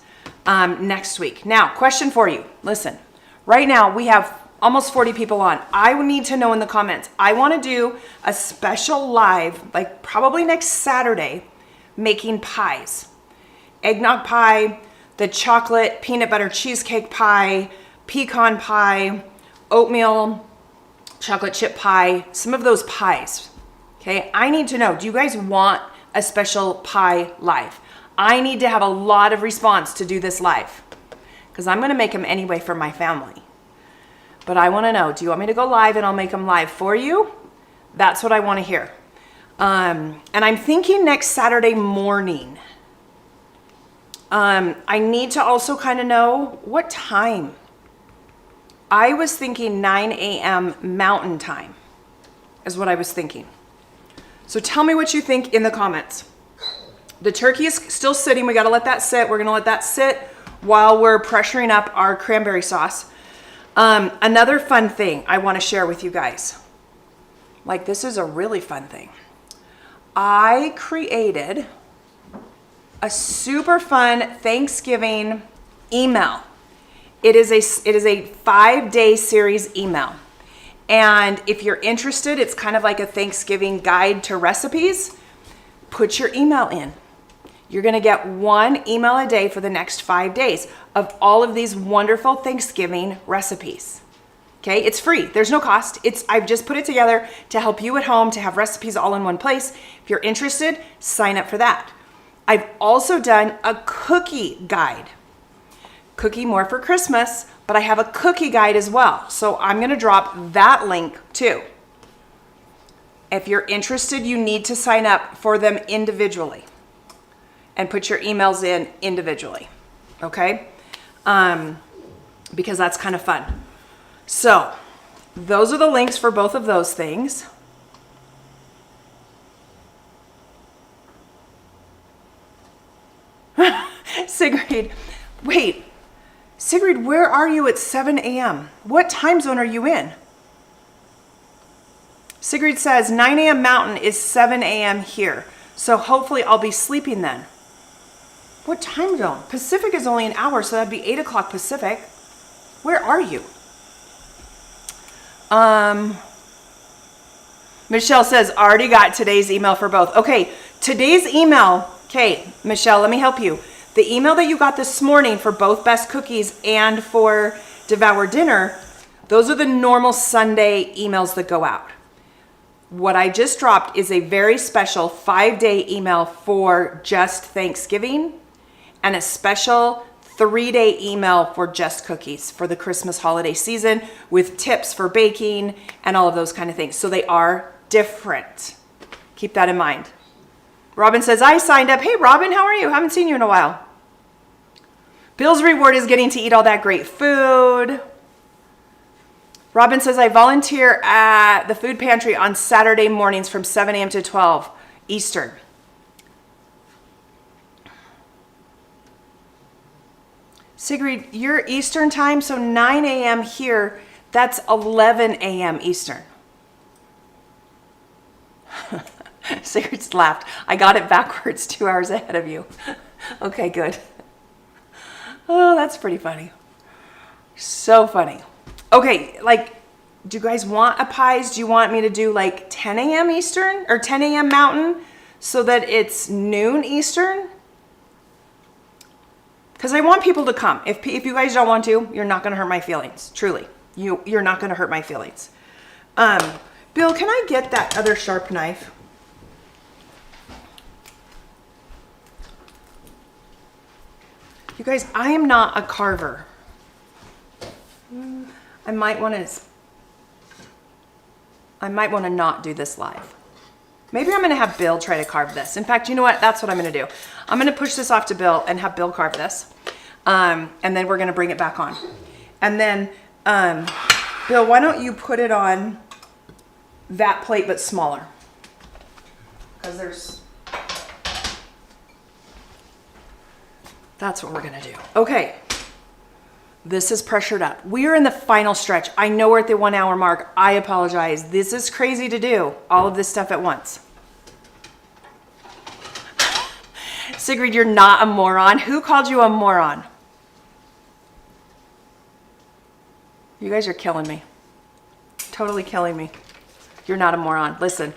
next week. Now, question for you. Listen, right now we have almost 40 people on. I need to know in the comments. I wanna do a special live, like probably next Saturday, making pies. Eggnog pie, the chocolate peanut butter cheesecake pie, pecan pie, oatmeal chocolate chip pie, some of those pies. Okay, I need to know, do you guys want a special pie live? I need to have a lot of response to do this live because I'm gonna make them anyway for my family. But I wanna know, do you want me to go live and I'll make them live for you? That's what I wanna hear. And I'm thinking next Saturday morning. I need to also kind of know what time. I was thinking 9 a.m. Mountain Time is what I was thinking. So tell me what you think in the comments. The turkey is still sitting. We got to let that sit. We're going to let that sit while we're pressuring up our cranberry sauce. Another fun thing I want to share with you guys. Like, this is a really fun thing. I created a super fun Thanksgiving email. It is a 5-day series email. And if you're interested, it's kind of like a Thanksgiving guide to recipes. Put your email in. You're going to get 1 email a day for the next 5 days of all of these wonderful Thanksgiving recipes. Okay, it's free. There's no cost. I've just put it together to help you at home to have recipes all in one place. If you're interested, sign up for that. I've also done a cookie guide. Cookie more for Christmas, but I have a cookie guide as well. So I'm going to drop that link too. If you're interested, you need to sign up for them individually and put your emails in individually. Okay? Because that's kind of fun. So those are the links for both of those things. Sigrid, wait. Sigrid, where are you at 7 a.m.? What time zone are you in? Sigrid says 9 a.m. Mountain is 7 a.m. here. So hopefully I'll be sleeping then. What time zone? Pacific is only an hour, so that'd be 8 o'clock Pacific. Where are you? Michelle says, already got today's email for both. Okay, today's email. Okay, Michelle, let me help you. The email that you got this morning for both Best Cookies and for Devour Dinner, those are the normal Sunday emails that go out. What I just dropped is a very special 5-day email for just Thanksgiving and a special 3-day email for just cookies for the Christmas holiday season with tips for baking and all of those kind of things. So they are different. Keep that in mind. Robin says, I signed up. Hey, Robin, how are you? Haven't seen you in a while. Bill's reward is getting to eat all that great food. Robin says, I volunteer at the food pantry on Saturday mornings from 7 a.m. to 12 Eastern. Sigrid, you're Eastern time, so 9 a.m. here. That's 11 a.m. Eastern. Sigrid's laughed. I got it backwards, 2 hours ahead of you. Okay, good. Oh, that's pretty funny. So funny. Okay, like, do you guys want a pies? Do you want me to do like 10 a.m. Eastern or 10 a.m. Mountain so that it's noon Eastern? Because I want people to come. If you guys don't want to, you're not going to hurt my feelings. Truly. You're not going to hurt my feelings. Bill, can I get that other sharp knife? You guys, I am not a carver. I might want to not do this live. Maybe I'm going to have Bill try to carve this. In fact, you know what? That's what I'm going to do. I'm going to push this off to Bill and have Bill carve this. And then we're going to bring it back on. And then, Bill, why don't you put it on that plate but smaller? Because that's what we're going to do. Okay. This is pressured up. We are in the final stretch. I know we're at the 1 hour mark. I apologize. This is crazy to do all of this stuff at once. Sigrid, you're not a moron. Who called you a moron? You guys are killing me. Totally killing me. You're not a moron. Listen,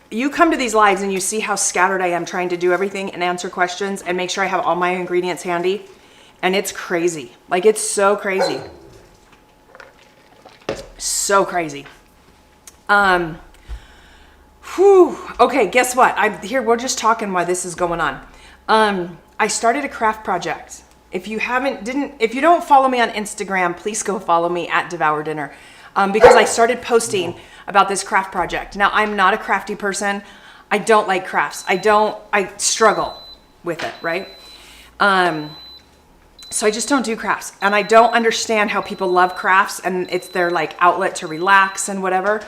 you come to these lives and you see how scattered I am trying to do everything and answer questions and make sure I have all my ingredients handy. And it's crazy. Like, it's so crazy. So crazy. Okay, guess what? We're just talking while this is going on. I started a craft project. If you don't follow me on Instagram, please go follow me at Devour Dinner. Because I started posting about this craft project. Now, I'm not a crafty person. I don't like crafts. I struggle with it, right? So I just don't do crafts. And I don't understand how people love crafts and it's their like outlet to relax and whatever.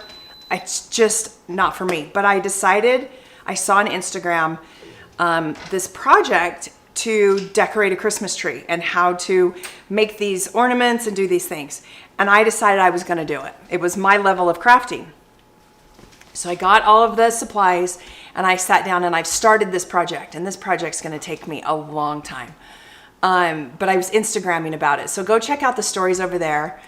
It's just not for me. But I decided I saw on Instagram this project to decorate a Christmas tree and how to make these ornaments and do these things. And I decided I was going to do it. It was my level of crafting. So I got all of the supplies and I sat down and I've started this project, and this project's going to take me a long time. But I was Instagramming about it. So go check out the stories over there.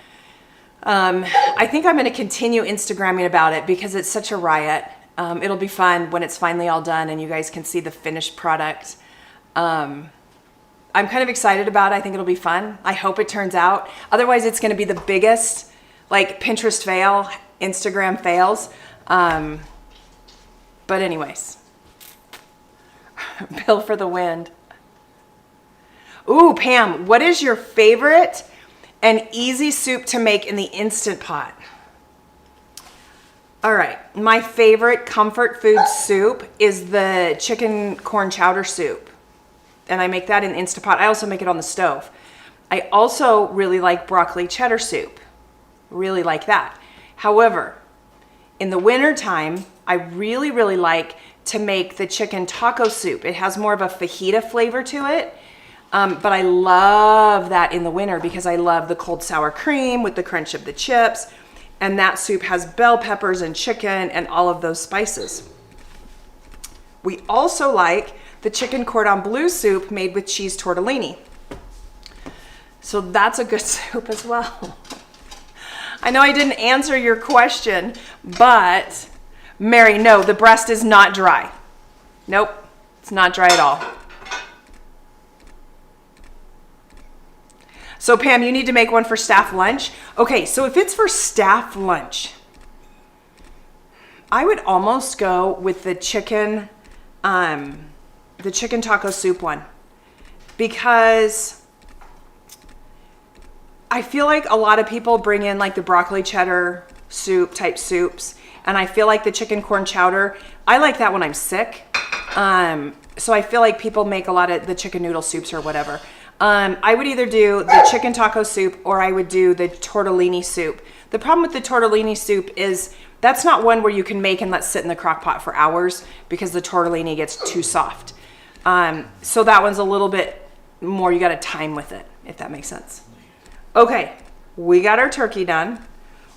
I think I'm going to continue Instagramming about it because it's such a riot. It'll be fun when it's finally all done and you guys can see the finished product. I'm kind of excited about it. I think it'll be fun. I hope it turns out. Otherwise, it's going to be the biggest, like, Pinterest fail, Instagram fails. But anyways, Bill for the wind. Ooh, Pam, what is your favorite and easy soup to make in the Instant Pot? All right, my favorite comfort food soup is the chicken corn chowder soup. And I make that in Instant Pot. I also make it on the stove. I also really like broccoli cheddar soup. Really like that. However, in the wintertime, I really, really like to make the chicken taco soup. It has more of a fajita flavor to it. But I love that in the winter because I love the cold sour cream with the crunch of the chips. And that soup has bell peppers and chicken and all of those spices. We also like the chicken cordon bleu soup made with cheese tortellini. So that's a good soup as well. I know I didn't answer your question, but Mary, no, the breast is not dry. Nope, it's not dry at all. So Pam, you need to make one for staff lunch. Okay, so if it's for staff lunch, I would almost go with the chicken taco soup one, because I feel like a lot of people bring in like the broccoli cheddar soup type soups, and I feel like the chicken corn chowder, I like that when I'm sick. So I feel like people make a lot of the chicken noodle soups or whatever. I would either do the chicken taco soup or I would do the tortellini soup. The problem with the tortellini soup is that's not one where you can make and let sit in the crock pot for hours because the tortellini gets too soft. So that one's a little bit more, you got to time with it, if that makes sense. Okay, we got our turkey done.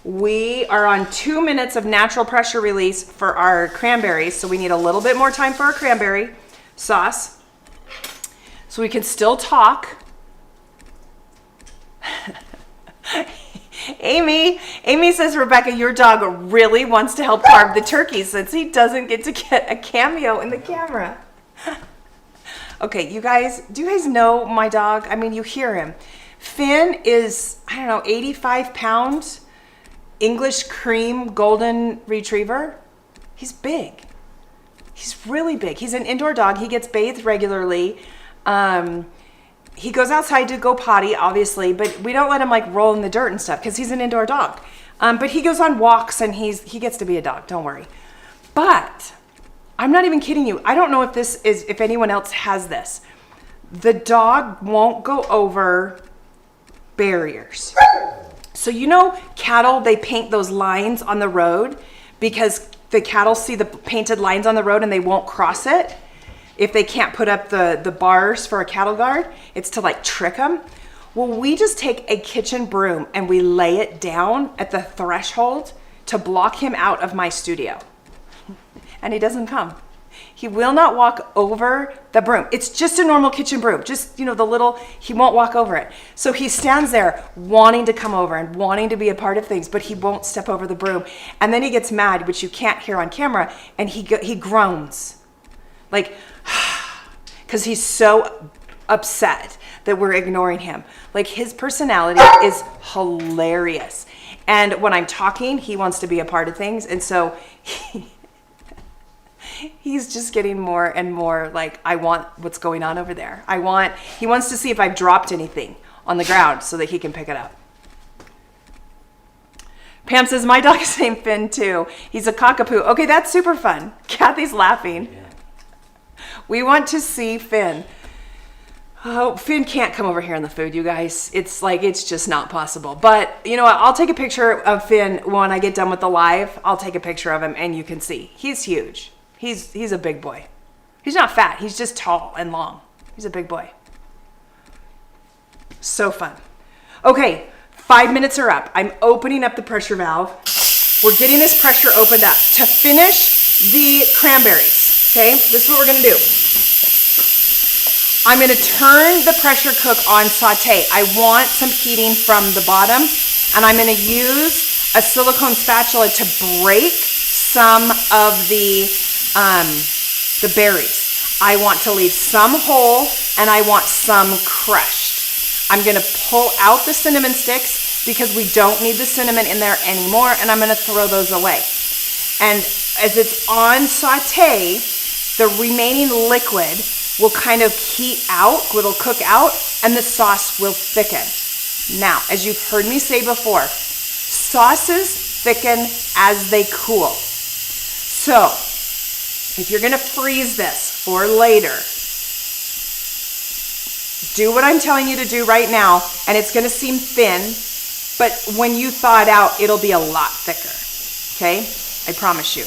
We are on 2 minutes of natural pressure release for our cranberries, so we need a little bit more time for our cranberry sauce. So we can still talk. Amy says, Rebecca, your dog really wants to help carve the turkey since he doesn't get to get a cameo in the camera. Okay, you guys, do you guys know my dog? I mean, you hear him. Finn is, I don't know, 85 pounds, English cream golden retriever. He's big. He's really big. He's an indoor dog. He gets bathed regularly. He goes outside to go potty, obviously, but we don't let him like roll in the dirt and stuff because he's an indoor dog. But he goes on walks and he gets to be a dog. Don't worry. But I'm not even kidding you. I don't know if anyone else has this. The dog won't go over barriers. So you know cattle, they paint those lines on the road because the cattle see the painted lines on the road and they won't cross it. If they can't put up the bars for a cattle guard, it's to like trick them. Well, we just take a kitchen broom and we lay it down at the threshold to block him out of my studio. And he doesn't come. He will not walk over the broom. It's just a normal kitchen broom. Just, he won't walk over it. So he stands there wanting to come over and wanting to be a part of things, but he won't step over the broom. And then he gets mad, which you can't hear on camera, and he groans. Like, because he's so upset that we're ignoring him. Like, his personality is hilarious. And when I'm talking, he wants to be a part of things. And so he's just getting more and more like, I want what's going on over there. He wants to see if I've dropped anything on the ground so that he can pick it up. Pam says, my dog is named Finn too. He's a cockapoo. Okay, that's super fun. Kathy's laughing. Yeah. We want to see Finn. Oh, Finn can't come over here in the food, you guys. It's just not possible. But you know what? I'll take a picture of Finn when I get done with the live. I'll take a picture of him and you can see. He's huge. He's a big boy. He's not fat. He's just tall and long. He's a big boy. So fun. Okay, 5 minutes are up. I'm opening up the pressure valve. We're getting this pressure opened up. To finish the cranberries, okay, this is what we're gonna do. I'm gonna turn the pressure cook on saute. I want some heating from the bottom, and I'm gonna use a silicone spatula to break some of the berries. I want to leave some whole, and I want some crushed. I'm gonna pull out the cinnamon sticks because we don't need the cinnamon in there anymore, and I'm gonna throw those away. And as it's on saute, the remaining liquid will kind of heat out, it'll cook out, and the sauce will thicken. Now, as you've heard me say before, sauces thicken as they cool. So, if you're gonna freeze this for later, do what I'm telling you to do right now, and it's gonna seem thin, but when you thaw it out, it'll be a lot thicker, okay? I promise you.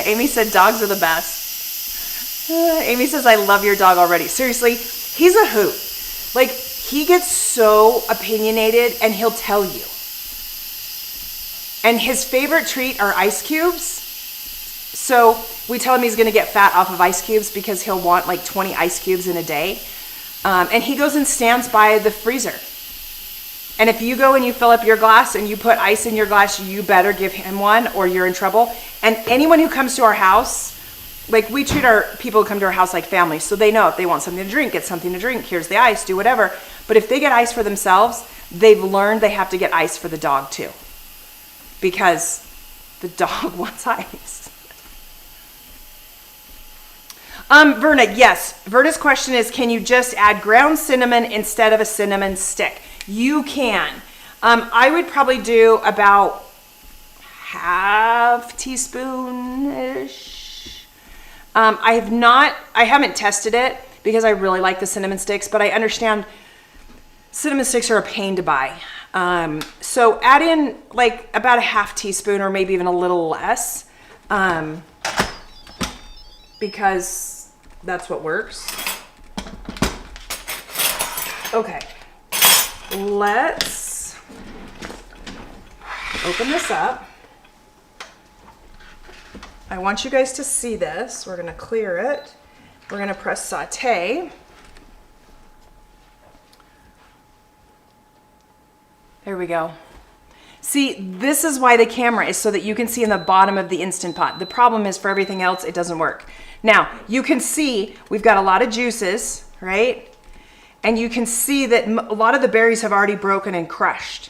Amy said dogs are the best. Amy says, I love your dog already. Seriously, he's a hoot. Like, he gets so opinionated and he'll tell you. And his favorite treat are ice cubes. So we tell him he's gonna get fat off of ice cubes because he'll want like 20 ice cubes in a day. And he goes and stands by the freezer. And if you go and you fill up your glass and you put ice in your glass, you better give him one or you're in trouble. And anyone who comes to our house, like we treat our people who come to our house like family. So they know if they want something to drink, get something to drink. Here's the ice, do whatever. But if they get ice for themselves, they've learned they have to get ice for the dog too. Because the dog wants ice. Verna, yes. Verna's question is, can you just add ground cinnamon instead of a cinnamon stick? You can. I would probably do about half teaspoon-ish. I haven't tested it because I really like the cinnamon sticks, but I understand cinnamon sticks are a pain to buy. So add in like about a half teaspoon or maybe even a little less, because that's what works. Okay. Let's open this up. I want you guys to see this. We're going to clear it. We're going to press saute. There we go. See, this is why the camera is so that you can see in the bottom of the Instant Pot. The problem is for everything else, it doesn't work. Now, you can see we've got a lot of juices, right? And you can see that a lot of the berries have already broken and crushed.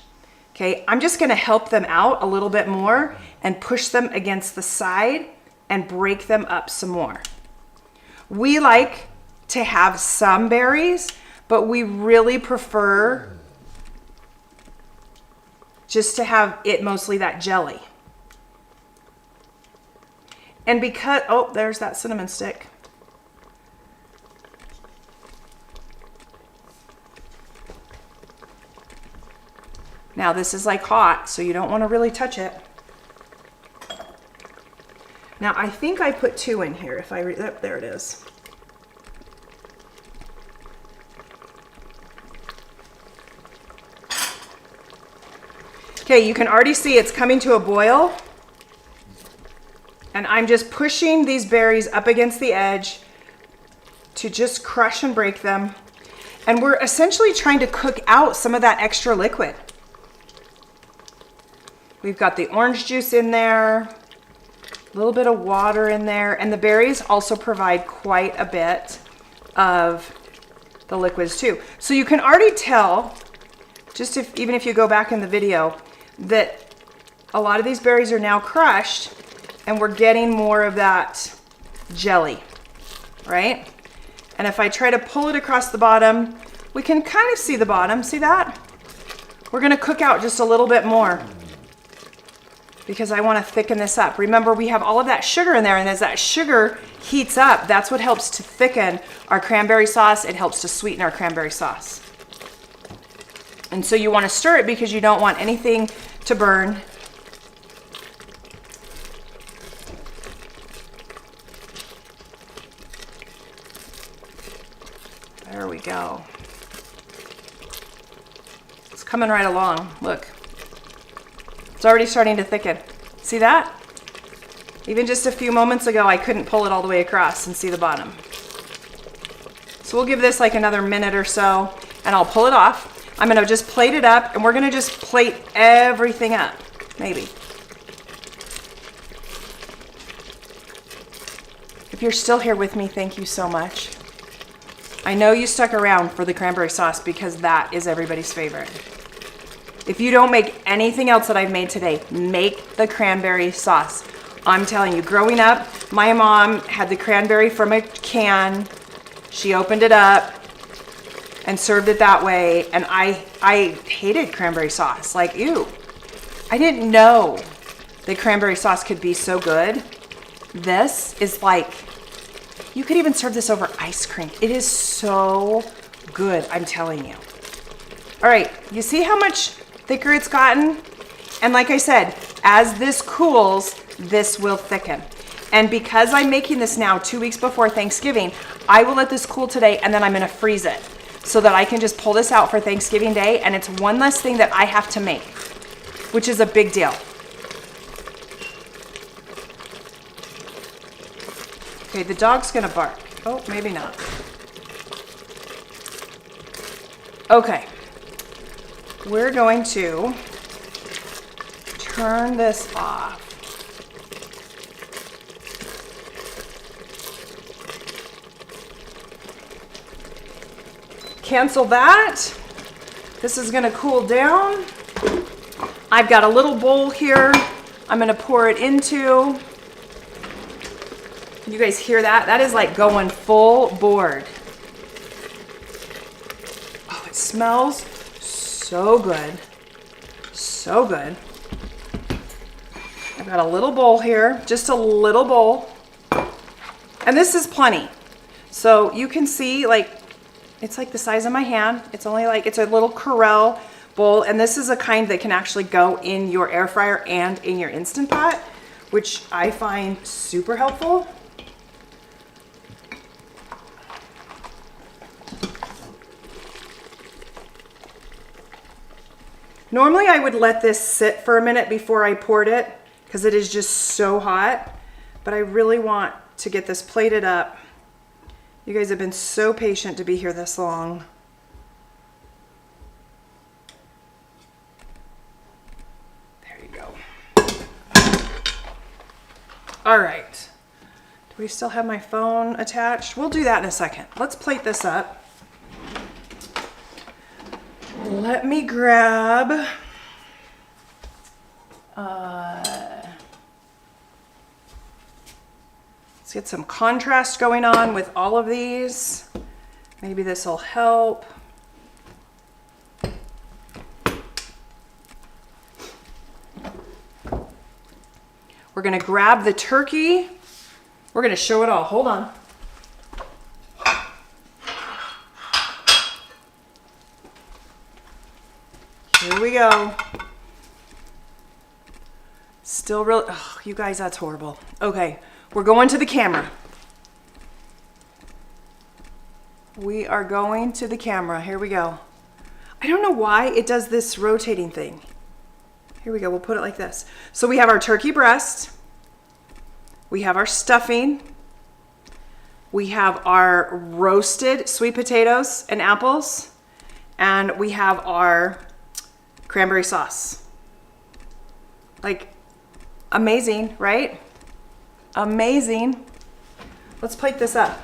Okay, I'm just gonna help them out a little bit more and push them against the side and break them up some more. We like to have some berries, but we really prefer just to have it mostly that jelly. And because, oh, there's that cinnamon stick. Now this is like hot, so you don't want to really touch it. Now I think I put 2 in here. If I there it is. Okay, you can already see it's coming to a boil. And I'm just pushing these berries up against the edge to just crush and break them. And we're essentially trying to cook out some of that extra liquid. We've got the orange juice in there, a little bit of water in there, and the berries also provide quite a bit of the liquids too. So you can already tell, just even if you go back in the video, that a lot of these berries are now crushed and we're getting more of that jelly, right? And if I try to pull it across the bottom, we can kind of see the bottom, see that? We're gonna cook out just a little bit more because I wanna thicken this up. Remember, we have all of that sugar in there, and as that sugar heats up, that's what helps to thicken our cranberry sauce. It helps to sweeten our cranberry sauce. And so you wanna stir it because you don't want anything to burn. There we go. It's coming right along. Look. It's already starting to thicken. See that? Even just a few moments ago, I couldn't pull it all the way across and see the bottom. So we'll give this like another minute or so, and I'll pull it off. I'm gonna just plate it up, and we're gonna just plate everything up, maybe. If you're still here with me, thank you so much. I know you stuck around for the cranberry sauce because that is everybody's favorite. If you don't make anything else that I've made today, make the cranberry sauce. I'm telling you, growing up, my mom had the cranberry from a can. She opened it up and served it that way. And I hated cranberry sauce. Like, ew. I didn't know that cranberry sauce could be so good. This is like, you could even serve this over ice cream. It is so good, I'm telling you. All right, you see how much thicker it's gotten? And like I said, as this cools, this will thicken. And because I'm making this now 2 weeks before Thanksgiving, I will let this cool today and then I'm gonna freeze it so that I can just pull this out for Thanksgiving Day, and it's one less thing that I have to make, which is a big deal. Okay, the dog's gonna bark. Oh, maybe not. Okay, we're going to turn this off. Cancel that. This is gonna cool down. I've got a little bowl here. I'm gonna pour it into. Can you guys hear that? That is like going full board. Oh, it smells so good. So good. I've got a little bowl here, just a little bowl. And this is plenty. So you can see, like, it's like the size of my hand. It's only like, it's a little Corelle bowl. And this is a kind that can actually go in your air fryer and in your Instant Pot, which I find super helpful. Normally I would let this sit for a minute before I poured it because it is just so hot, but I really want to get this plated up. You guys have been so patient to be here this long. There you go. All right. Do we still have my phone attached? We'll do that in a second. Let's plate this up. Let me grab, let's get some contrast going on with all of these. Maybe this will help. We're gonna grab the turkey. We're gonna show it all. Hold on. Here we go. Still really, oh, you guys, that's horrible. Okay, we're going to the camera. We are going to the camera. Here we go. I don't know why it does this rotating thing. Here we go, we'll put it like this. So we have our turkey breast. We have our stuffing. We have our roasted sweet potatoes and apples. And we have our cranberry sauce. Like, amazing, right? Amazing. Let's plate this up.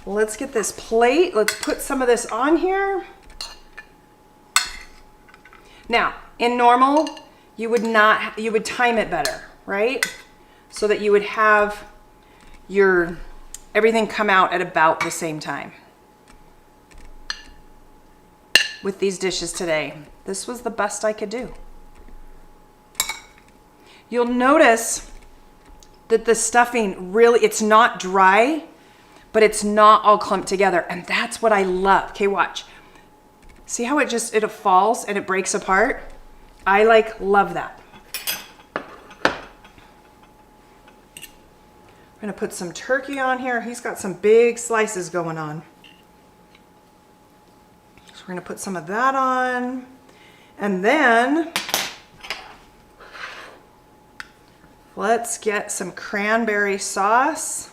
Let's get this plate. Let's put some of this on here. Now, in normal, you would time it better, right? So that you would have your everything come out at about the same time. With these dishes today, this was the best I could do. You'll notice that the stuffing really, it's not dry, but it's not all clumped together. And that's what I love. Okay, watch. See how it falls and it breaks apart? I love that. I'm gonna put some turkey on here. He's got some big slices going on. So we're gonna put some of that on. And then let's get some cranberry sauce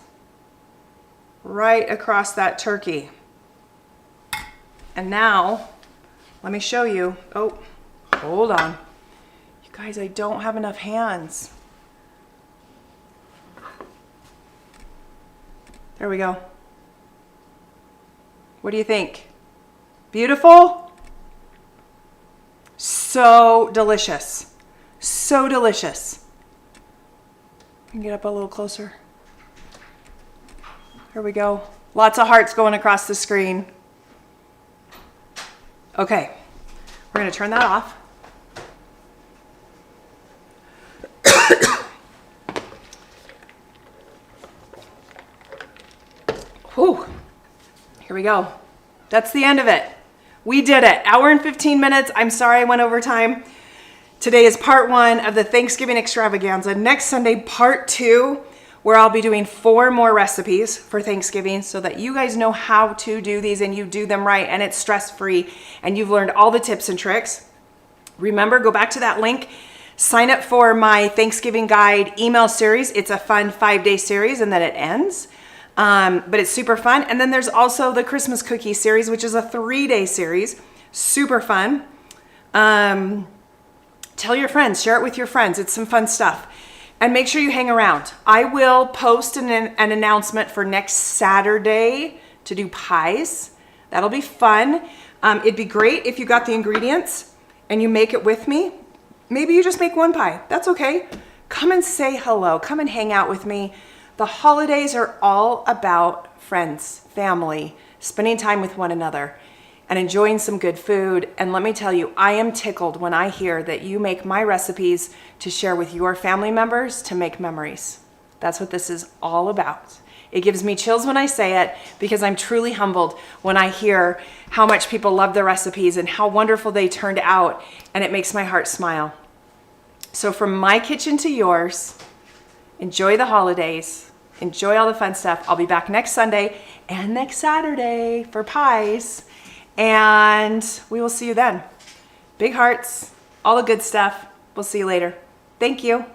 right across that turkey. And now, let me show you. Oh, hold on. You guys, I don't have enough hands. There we go. What do you think? Beautiful? So delicious. So delicious. I can get up a little closer. Here we go. Lots of hearts going across the screen. Okay, we're gonna turn that off. Whew. Here we go. That's the end of it. We did it. Hour and 15 minutes. I'm sorry I went over time. Today is part 1 of the Thanksgiving extravaganza. Next Sunday, part 2, where I'll be doing 4 more recipes for Thanksgiving so that you guys know how to do these and you do them right and it's stress-free and you've learned all the tips and tricks. Remember, go back to that link. Sign up for my Thanksgiving guide email series. It's a fun 5-day series and then it ends. But it's super fun. And then there's also the Christmas cookie series, which is a 3-day series. Super fun. Tell your friends, share it with your friends. It's some fun stuff. And make sure you hang around. I will post an announcement for next Saturday to do pies. That'll be fun. It'd be great if you got the ingredients and you make it with me. Maybe you just make 1 pie. That's okay. Come and say hello. Come and hang out with me. The holidays are all about friends, family, spending time with one another, and enjoying some good food. And let me tell you, I am tickled when I hear that you make my recipes to share with your family members to make memories. That's what this is all about. It gives me chills when I say it because I'm truly humbled when I hear how much people love the recipes and how wonderful they turned out, and it makes my heart smile. So from my kitchen to yours, enjoy the holidays. Enjoy all the fun stuff. I'll be back next Sunday and next Saturday for pies. And we will see you then. Big hearts, all the good stuff. We'll see you later. Thank you.